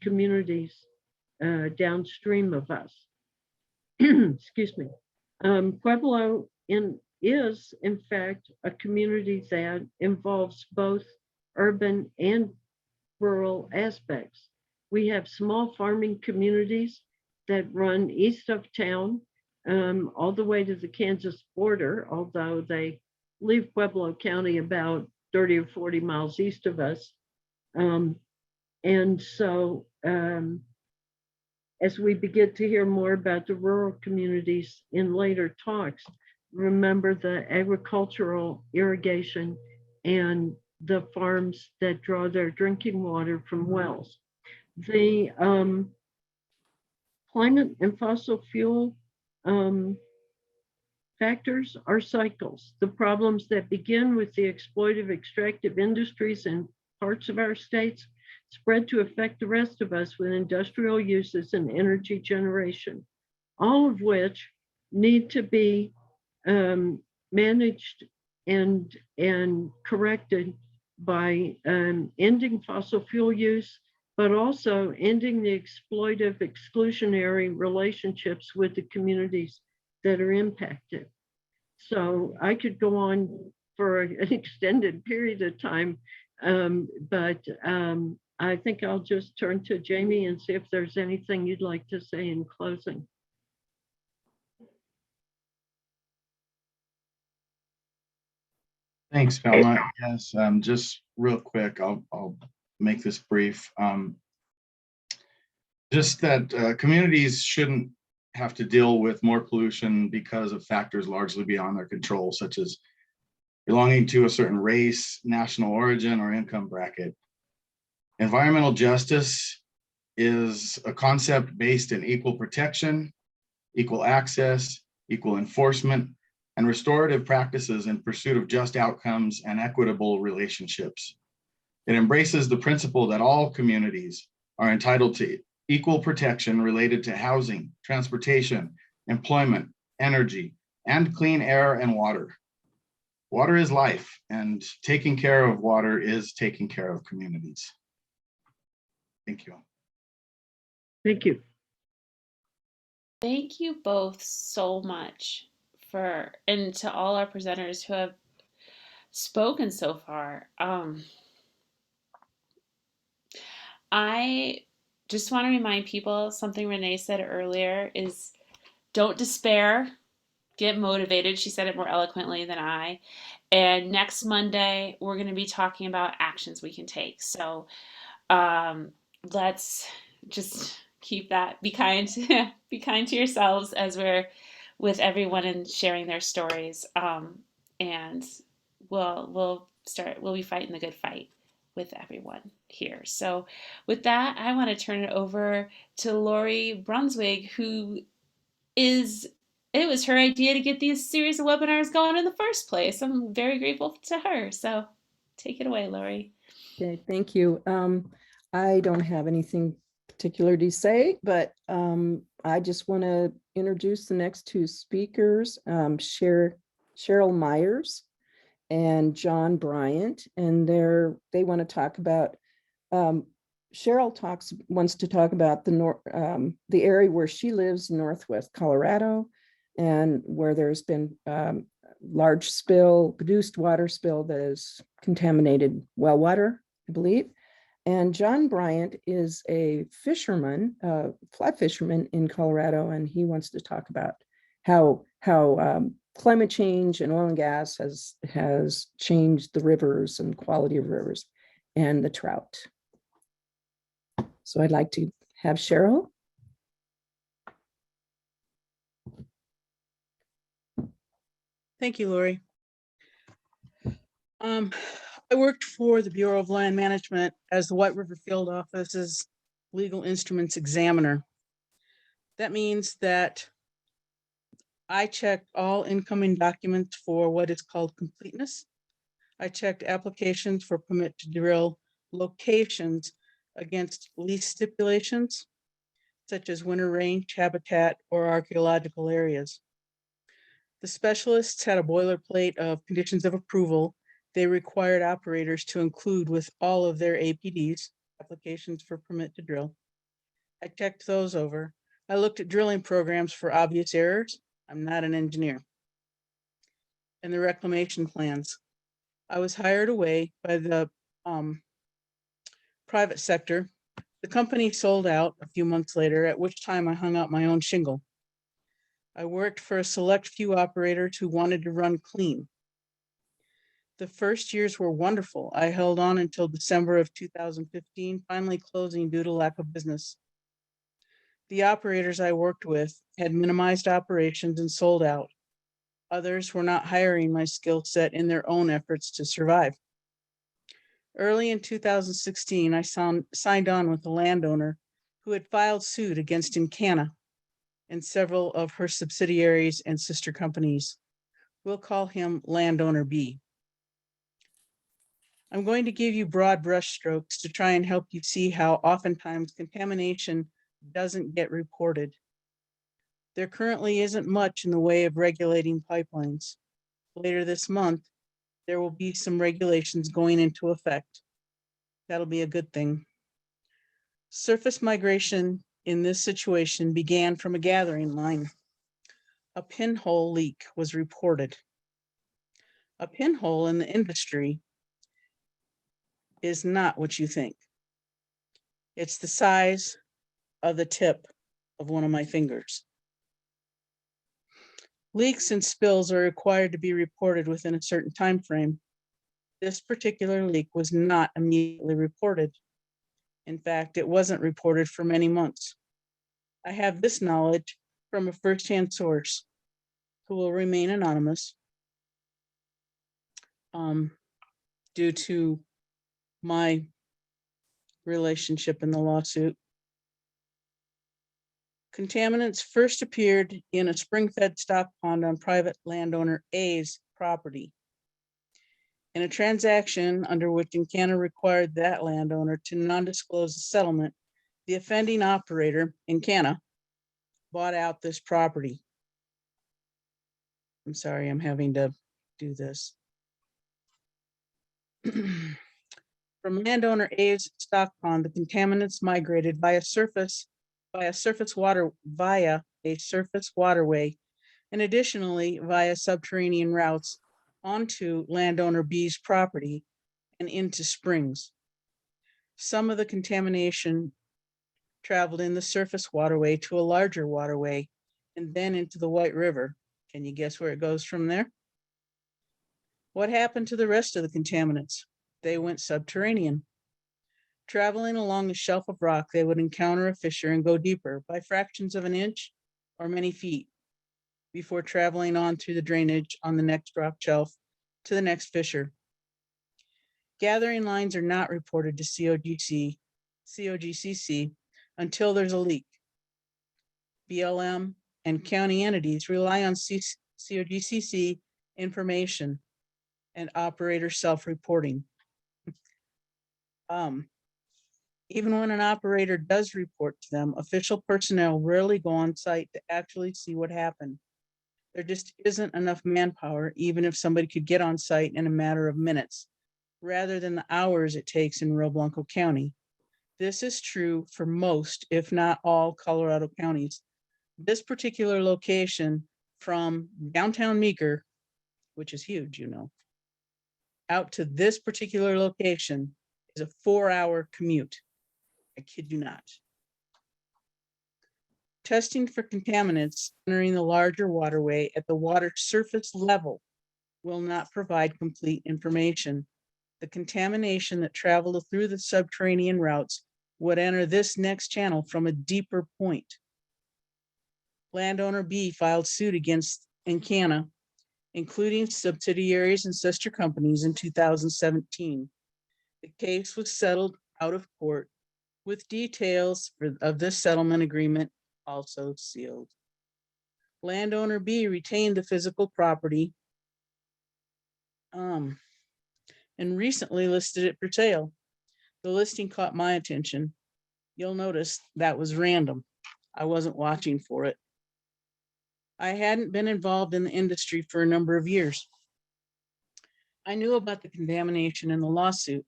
communities downstream of us. Excuse me. Pueblo is, in fact, a community that involves both urban and rural aspects. We have small farming communities that run east of town, all the way to the Kansas border, although they leave Pueblo County about 30 or 40 miles east of us. And so as we begin to hear more about the rural communities in later talks, remember the agricultural irrigation and the farms that draw their drinking water from wells. The climate and fossil fuel factors are cycles. The problems that begin with the exploitive extractive industries in parts of our states spread to affect the rest of us with industrial uses and energy generation, all of which need to be managed and corrected by ending fossil fuel use, but also ending the exploitive exclusionary relationships with the communities that are impacted. So I could go on for an extended period of time, but I think I'll just turn to Jamie and see if there's anything you'd like to say in closing. Thanks, Velma. Yes, just real quick, I'll make this brief. Just that communities shouldn't have to deal with more pollution because of factors largely beyond their control, such as belonging to a certain race, national origin, or income bracket. Environmental justice is a concept based in equal protection, equal access, equal enforcement, and restorative practices in pursuit of just outcomes and equitable relationships. It embraces the principle that all communities are entitled to equal protection related to housing, transportation, employment, energy, and clean air and water. Water is life, and taking care of water is taking care of communities. Thank you. Thank you. Thank you both so much and to all our presenters who have spoken so far. I just want to remind people something Renee said earlier is don't despair, get motivated. She said it more eloquently than I. And next Monday, we're going to be talking about actions we can take. So let's just keep that. Be kind to yourselves as we're with everyone and sharing their stories. And we'll be fighting the good fight with everyone here. So with that, I want to turn it over to Lori Brunswig, who it was her idea to get these series of webinars going in the first place. I'm very grateful to her. So take it away, Lori. Okay, thank you. I don't have anything particular to say, but I just want to introduce the next two speakers, Cheryl Myers and John Bryant, and they want to talk about. Cheryl wants to talk about the area where she lives, Northwest Colorado, and where there's been large produced water spill that has contaminated well water, I believe. And John Bryant is a fisherman, flat fisherman in Colorado, and he wants to talk about how climate change and oil and gas has changed the rivers and quality of rivers and the trout. So I'd like to have Cheryl. Thank you, Lori. I worked for the Bureau of Land Management as the White River Field Office's legal instruments examiner. That means that I checked all incoming documents for what is called completeness. I checked applications for permit to drill locations against lease stipulations, such as winter range, habitat, or archaeological areas. The specialists had a boilerplate of conditions of approval they required operators to include with all of their APDs, applications for permit to drill. I checked those over. I looked at drilling programs for obvious errors. I'm not an engineer. And the reclamation plans. I was hired away by the private sector. The company sold out a few months later, at which time I hung out my own shingle. I worked for a select few operators who wanted to run clean. The first years were wonderful. I held on until December of 2015, finally closing due to lack of business. The operators I worked with had minimized operations and sold out. Others were not hiring my skill set in their own efforts to survive. Early in 2016, I signed on with a landowner who had filed suit against Encana and several of her subsidiaries and sister companies. We'll call him Landowner B. I'm going to give you broad brushstrokes to try and help you see how oftentimes contamination doesn't get reported. There currently isn't much in the way of regulating pipelines. Later this month, there will be some regulations going into effect. That'll be a good thing. Surface migration in this situation began from a gathering line. A pinhole leak was reported. A pinhole in the industry is not what you think. It's the size of the tip of one of my fingers. Leaks and spills are required to be reported within a certain time frame. This particular leak was not immediately reported. In fact, it wasn't reported for many months. I have this knowledge from a firsthand source who will remain anonymous due to my relationship in the lawsuit. Contaminants first appeared in a spring-fed stock pond on private landowner A's property. In a transaction under which Encana required that landowner to non-disclose the settlement, the offending operator, Encana, bought out this property. I'm sorry, I'm having to do this. From landowner A's stock pond, the contaminants migrated via a surface waterway, and additionally via subterranean routes onto landowner B's property and into springs. Some of the contamination traveled in the surface waterway to a larger waterway and then into the White River. Can you guess where it goes from there? What happened to the rest of the contaminants? They went subterranean. Traveling along a shelf of rock, they would encounter a fissure and go deeper by fractions of an inch or many feet before traveling on through the drainage on the next rock shelf to the next fissure. Gathering lines are not reported to COGCC until there's a leak. BLM and county entities rely on COGCC information and operator self-reporting. Even when an operator does report to them, official personnel rarely go on site to actually see what happened. There just isn't enough manpower, even if somebody could get on site in a matter of minutes, rather than the hours it takes in Rio Blanco County. This is true for most, if not all, Colorado counties. This particular location from downtown Meeker, which is huge, you know, out to this particular location is a 4-hour commute. I kid you not. Testing for contaminants entering the larger waterway at the water surface level will not provide complete information. The contamination that traveled through the subterranean routes would enter this next channel from a deeper point. Landowner B filed suit against Encana including subsidiaries and sister companies in 2017. The case was settled out of court with details of this settlement agreement also sealed. Landowner B retained the physical property and recently listed it for sale. The listing caught my attention. You'll notice that was random. I wasn't watching for it. I hadn't been involved in the industry for a number of years. I knew about the contamination in the lawsuit.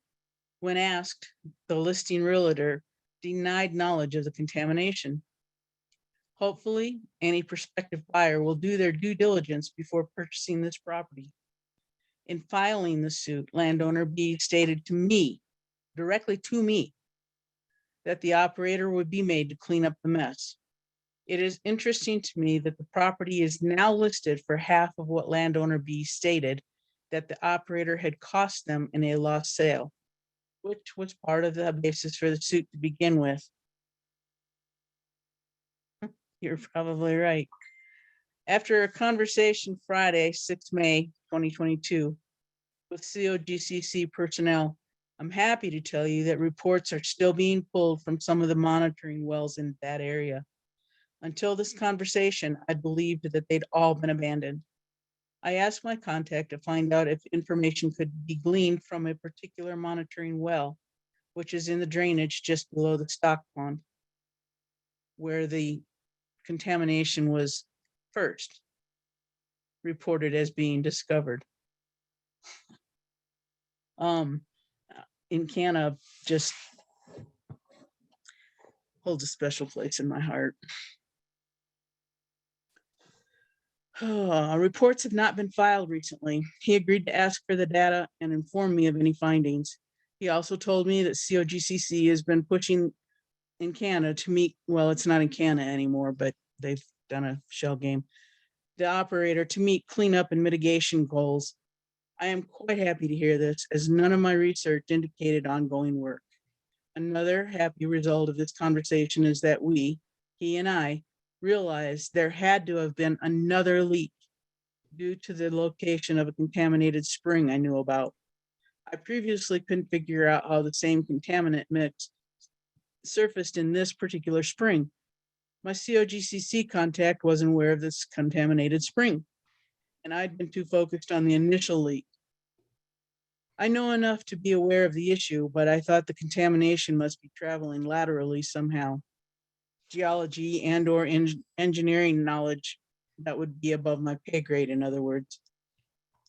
When asked, the listing realtor denied knowledge of the contamination. Hopefully, any prospective buyer will do their due diligence before purchasing this property. In filing the suit, landowner B stated to me, directly to me, that the operator would be made to clean up the mess. It is interesting to me that the property is now listed for half of what landowner B stated that the operator had cost them in a lost sale, which was part of the basis for the suit to begin with. You're probably right. After a conversation Friday, 6 May 2022, with COGCC personnel, I'm happy to tell you that reports are still being pulled from some of the monitoring wells in that area. Until this conversation, I believed that they'd all been abandoned. I asked my contact to find out if information could be gleaned from a particular monitoring well, which is in the drainage just below the stock pond, where the contamination was first reported as being discovered. Encana just holds a special place in my heart. Reports have not been filed recently. He agreed to ask for the data and inform me of any findings. He also told me that COGCC has been pushing Encana to meet, well, it's not Encana anymore, but they've done a shell game, the operator to meet cleanup and mitigation goals. I am quite happy to hear this, as none of my research indicated ongoing work. Another happy result of this conversation is that we, he and I, realized there had to have been another leak due to the location of a contaminated spring I knew about. I previously couldn't figure out how the same contaminant mix surfaced in this particular spring. My COGCC contact wasn't aware of this contaminated spring, and I'd been too focused on the initial leak. I know enough to be aware of the issue, but I thought the contamination must be traveling laterally somehow. Geology and/or engineering knowledge that would be above my pay grade, in other words.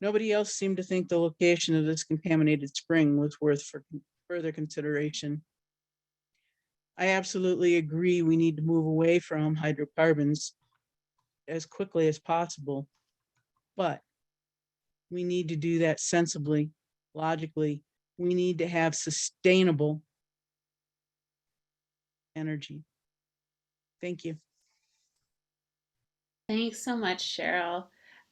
Nobody else seemed to think the location of this contaminated spring was worth further consideration. I absolutely agree we need to move away from hydrocarbons as quickly as possible, but we need to do that sensibly, logically. We need to have sustainable energy. Thank you. Thanks so much, Cheryl.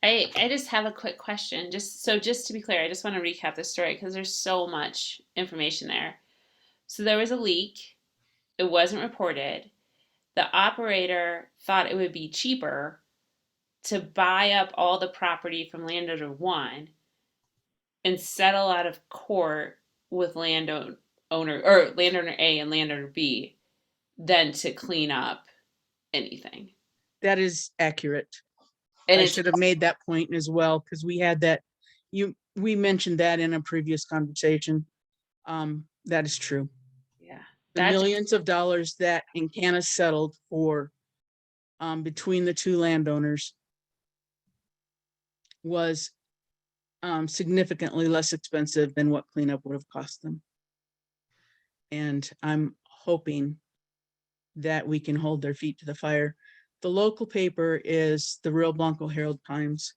I just have a quick question. Just to be clear, I just want to recap the story because there's so much information there. So there was a leak. It wasn't reported. The operator thought it would be cheaper to buy up all the property from landowner one and settle out of court with landowner A and landowner B than to clean up anything. That is accurate. And I it's should have made that point as well, because we had that, we mentioned that in a previous conversation. That is true. yeah, The that's millions of dollars that Encana settled for between the two landowners was significantly less expensive than what cleanup would have cost them. And I'm hoping that we can hold their feet to the fire. The local paper is the Rio Blanco Herald Times.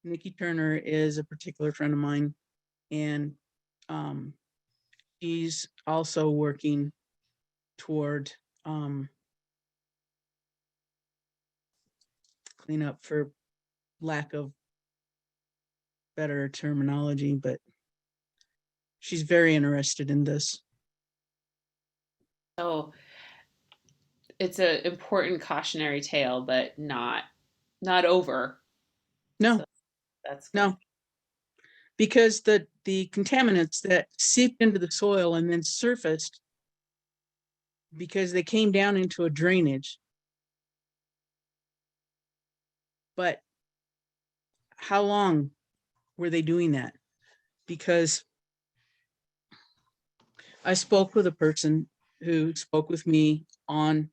Nikki Turner is a particular friend of mine, and she's also working toward cleanup, for lack of better terminology, but she's very interested in this. so it's an important cautionary tale, but not over. No, So That's good. No. Because the contaminants that seeped into the soil and then surfaced because they came down into a drainage. But how long were they doing that? Because I spoke with a person who spoke with me on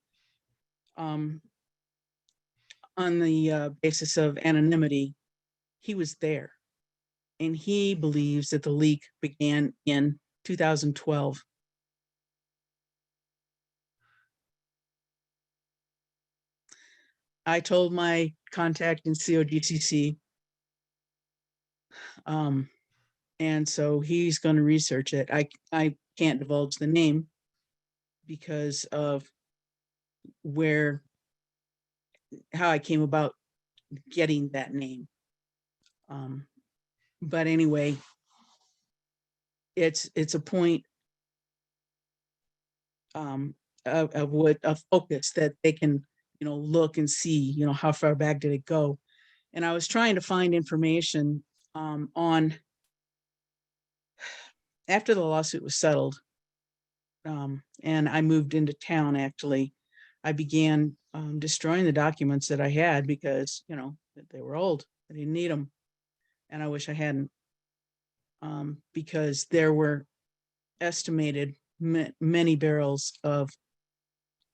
the basis of anonymity. He was there, and he believes that the leak began in 2012. I told my contact in COGCC, and so he's going to research it. I can't divulge the name because of how I came about getting that name. But anyway, it's a point of focus that they can, look and see, how far back did it go. And I was trying to find information on after the lawsuit was settled, and I moved into town. Actually, I began destroying the documents that I had because they were old. I didn't need them, and I wish I hadn't, because there were estimated many barrels of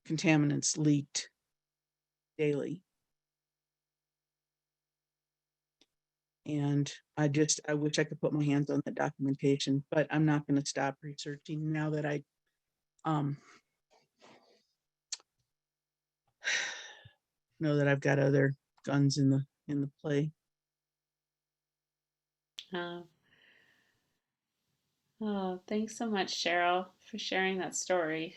contaminants leaked daily. And I wish I could put my hands on that documentation, but I'm not going to stop researching now that I know that I've got other guns in the play. Oh, thanks so much, Cheryl, for sharing that story.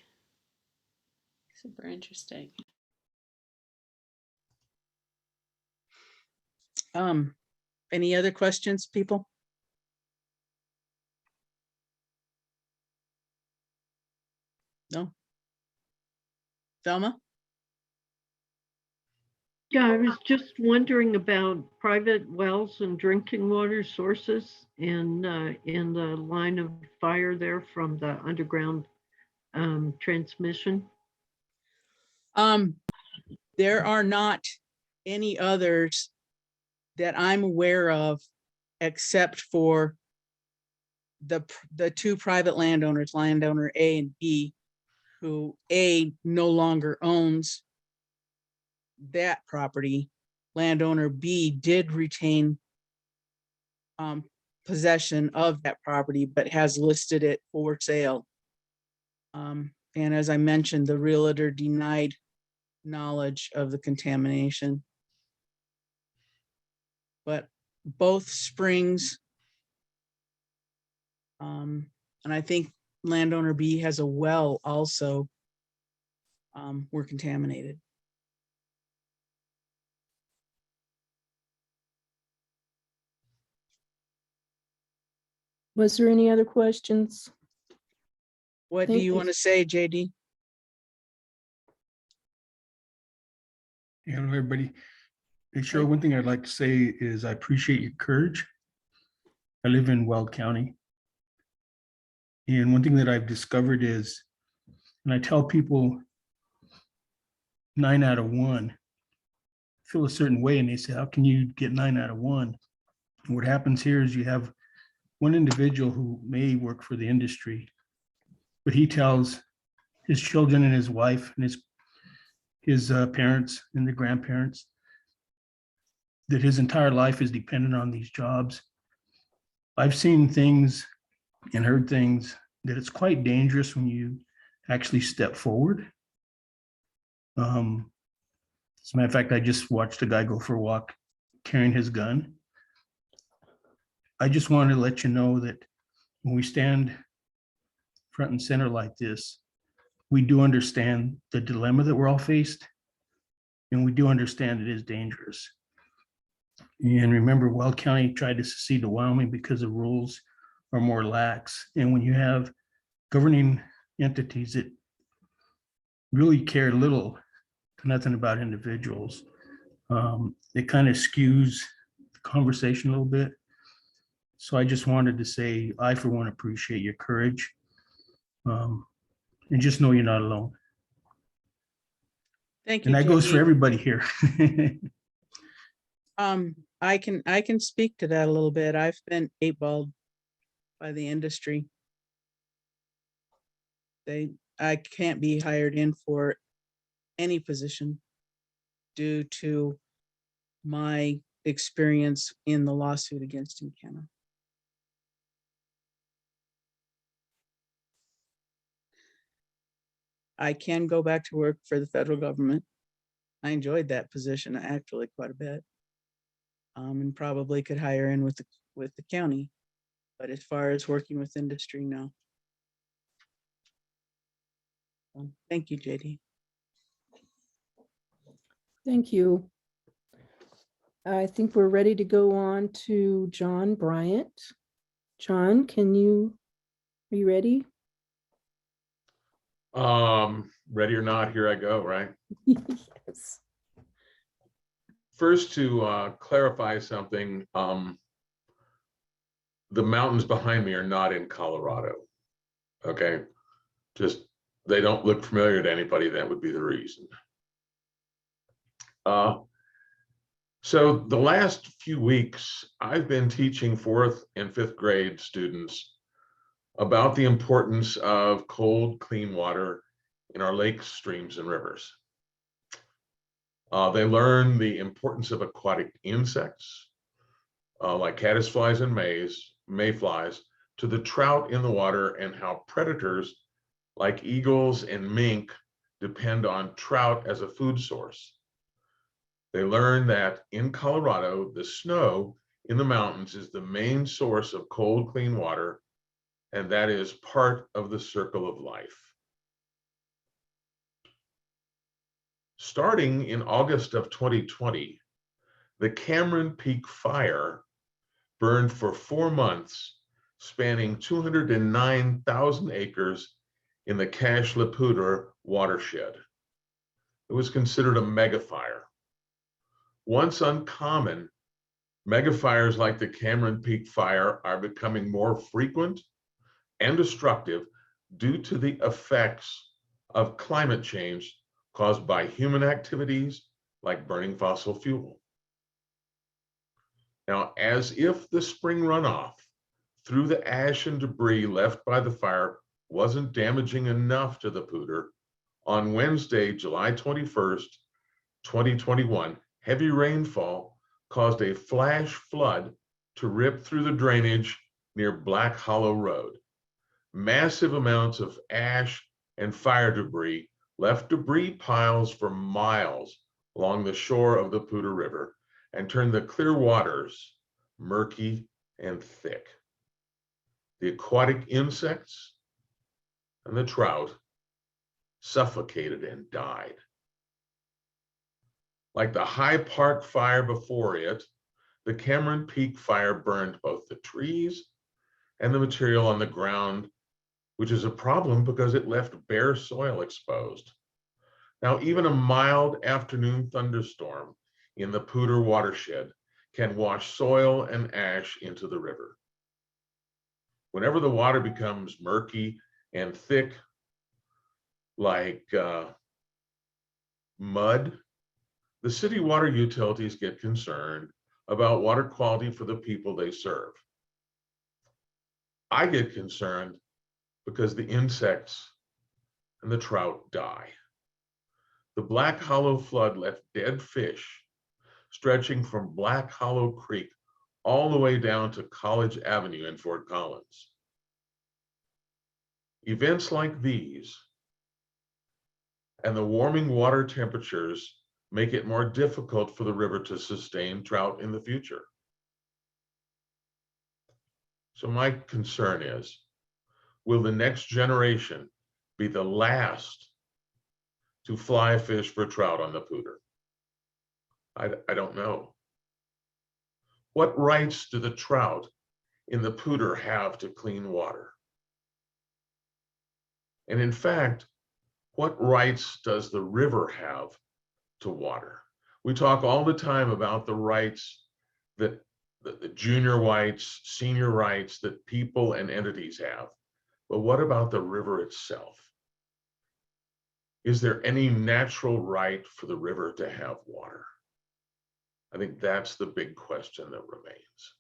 Super interesting. Any other questions, people? No? Velma? Yeah, I was just wondering about private wells and drinking water sources in the line of fire there from the underground transmission. There are not any others that I'm aware of except for the two private landowners, landowner A and B, who A no longer owns that property. Landowner B did retain possession of that property, but has listed it for sale. And as I mentioned, the realtor denied knowledge of the contamination. But both springs, and I think landowner B has a well also, were contaminated. Was there any other questions? What do Thank you you. want to say, JD? Hello, everybody. Hey, Okay. Cheryl, one thing I'd like to say is I appreciate your courage. I live in Weld County. And one thing that I've discovered is, and I tell people 9 out of 1 feel a certain way, and they say, how can you get 9 out of 1? And what happens here is you have one individual who may work for the industry, but he tells his children and his wife and his parents and the grandparents that his entire life is dependent on these jobs. I've seen things and heard things that it's quite dangerous when you actually step forward. As a matter of fact, I just watched a guy go for a walk carrying his gun. I just wanted to let you know that when we stand front and center like this, we do understand the dilemma that we're all faced, and we do understand it is dangerous. And remember, Weld County tried to secede to Wyoming because the rules are more lax. And when you have governing entities that really care little to nothing about individuals, it kind of skews the conversation a little bit. So I just wanted to say, I for one appreciate your courage. And just know you're not alone. Thank you, And that goes for JD. everybody here. I can speak to that a little bit. I've been eightballed by the industry. I can't be hired in for any position due to my experience in the lawsuit against Encana. I can go back to work for the federal government. I enjoyed that position actually quite a bit. And probably could hire in with the county. But as far as working with industry, no. Thank you, JD. Thank you. I think we're ready to go on to John Bryant. John, are you ready? Ready or not, here I go, right? Yes. First, to clarify something, the mountains behind me are not in Colorado. Okay, just they don't look familiar to anybody. That would be the reason. So the last few weeks, I've been teaching 4th and 5th grade students about the importance of cold, clean water in our lakes, streams, and rivers. They learn the importance of aquatic insects like caddisflies and mayflies to the trout in the water, and how predators like eagles and mink depend on trout as a food source. They learn that in Colorado, the snow in the mountains is the main source of cold, clean water, and that is part of the circle of life. Starting in August of 2020, the Cameron Peak Fire burned for 4 months, spanning 209,000 acres in the Cache La Poudre watershed. It was considered a mega fire. Once uncommon, mega fires like the Cameron Peak Fire are becoming more frequent and destructive due to the effects of climate change caused by human activities like burning fossil fuel. Now, as if the spring runoff through the ash and debris left by the fire wasn't damaging enough to the Poudre, on Wednesday, July 21st, 2021, heavy rainfall caused a flash flood to rip through the drainage near Black Hollow Road. Massive amounts of ash and fire debris left debris piles for miles along the shore of the Poudre River and turned the clear waters murky and thick. The aquatic insects and the trout suffocated and died. Like the High Park fire before it, the Cameron Peak Fire burned both the trees and the material on the ground, which is a problem because it left bare soil exposed. Now, even a mild afternoon thunderstorm in the Poudre watershed can wash soil and ash into the river. Whenever the water becomes murky and thick, like mud, the city water utilities get concerned about water quality for the people they serve. I get concerned because the insects and the trout die. The Black Hollow flood left dead fish stretching from Black Hollow Creek all the way down to College Avenue in Fort Collins. Events like these and the warming water temperatures make it more difficult for the river to sustain trout in the future. So my concern is, will the next generation be the last to fly fish for trout on the Poudre? I don't know. What rights do the trout in the Poudre have to clean water? And in fact, what rights does the river have to water? We talk all the time about the rights that the junior rights, senior rights that people and entities have. But what about the river itself? Is there any natural right for the river to have water? I think that's the big question that remains.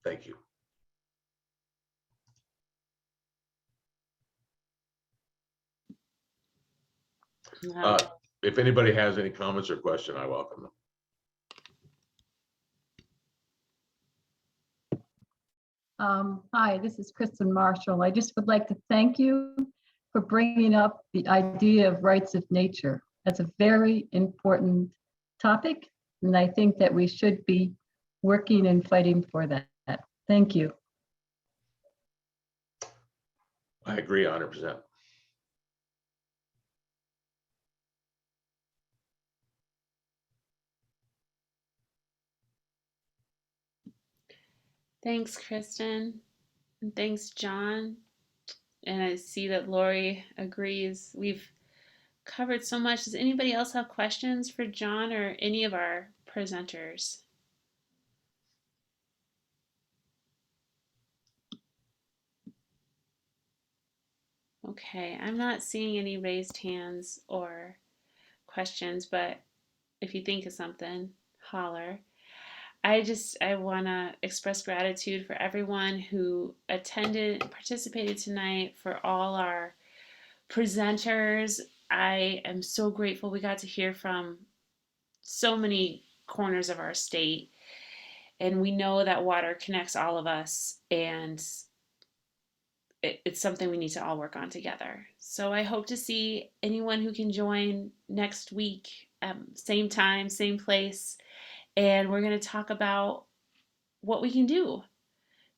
Thank you. If anybody has any comments or question, I welcome them. Hi, this is Kristen Marshall. I just would like to thank you for bringing up the idea of rights of nature. That's a very important topic, and I think that we should be working and fighting for that. Thank you. I agree 100%. Thanks, Kristen. And thanks, John. And I see that Lori agrees. We've covered so much. Does anybody else have questions for John or any of our presenters? Okay, I'm not seeing any raised hands or questions, but if you think of something, holler. I want to express gratitude for everyone who attended, participated tonight, for all our presenters. I am so grateful we got to hear from so many corners of our state, and we know that water connects all of us, and it's something we need to all work on together. So I hope to see anyone who can join next week, same time, same place, and we're going to talk about what we can do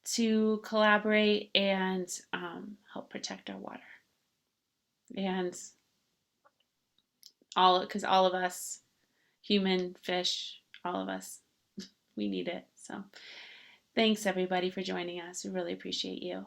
to collaborate and help protect our water. And because all of us, human, fish, all of us, we need it. So thanks everybody for joining us. We really appreciate you.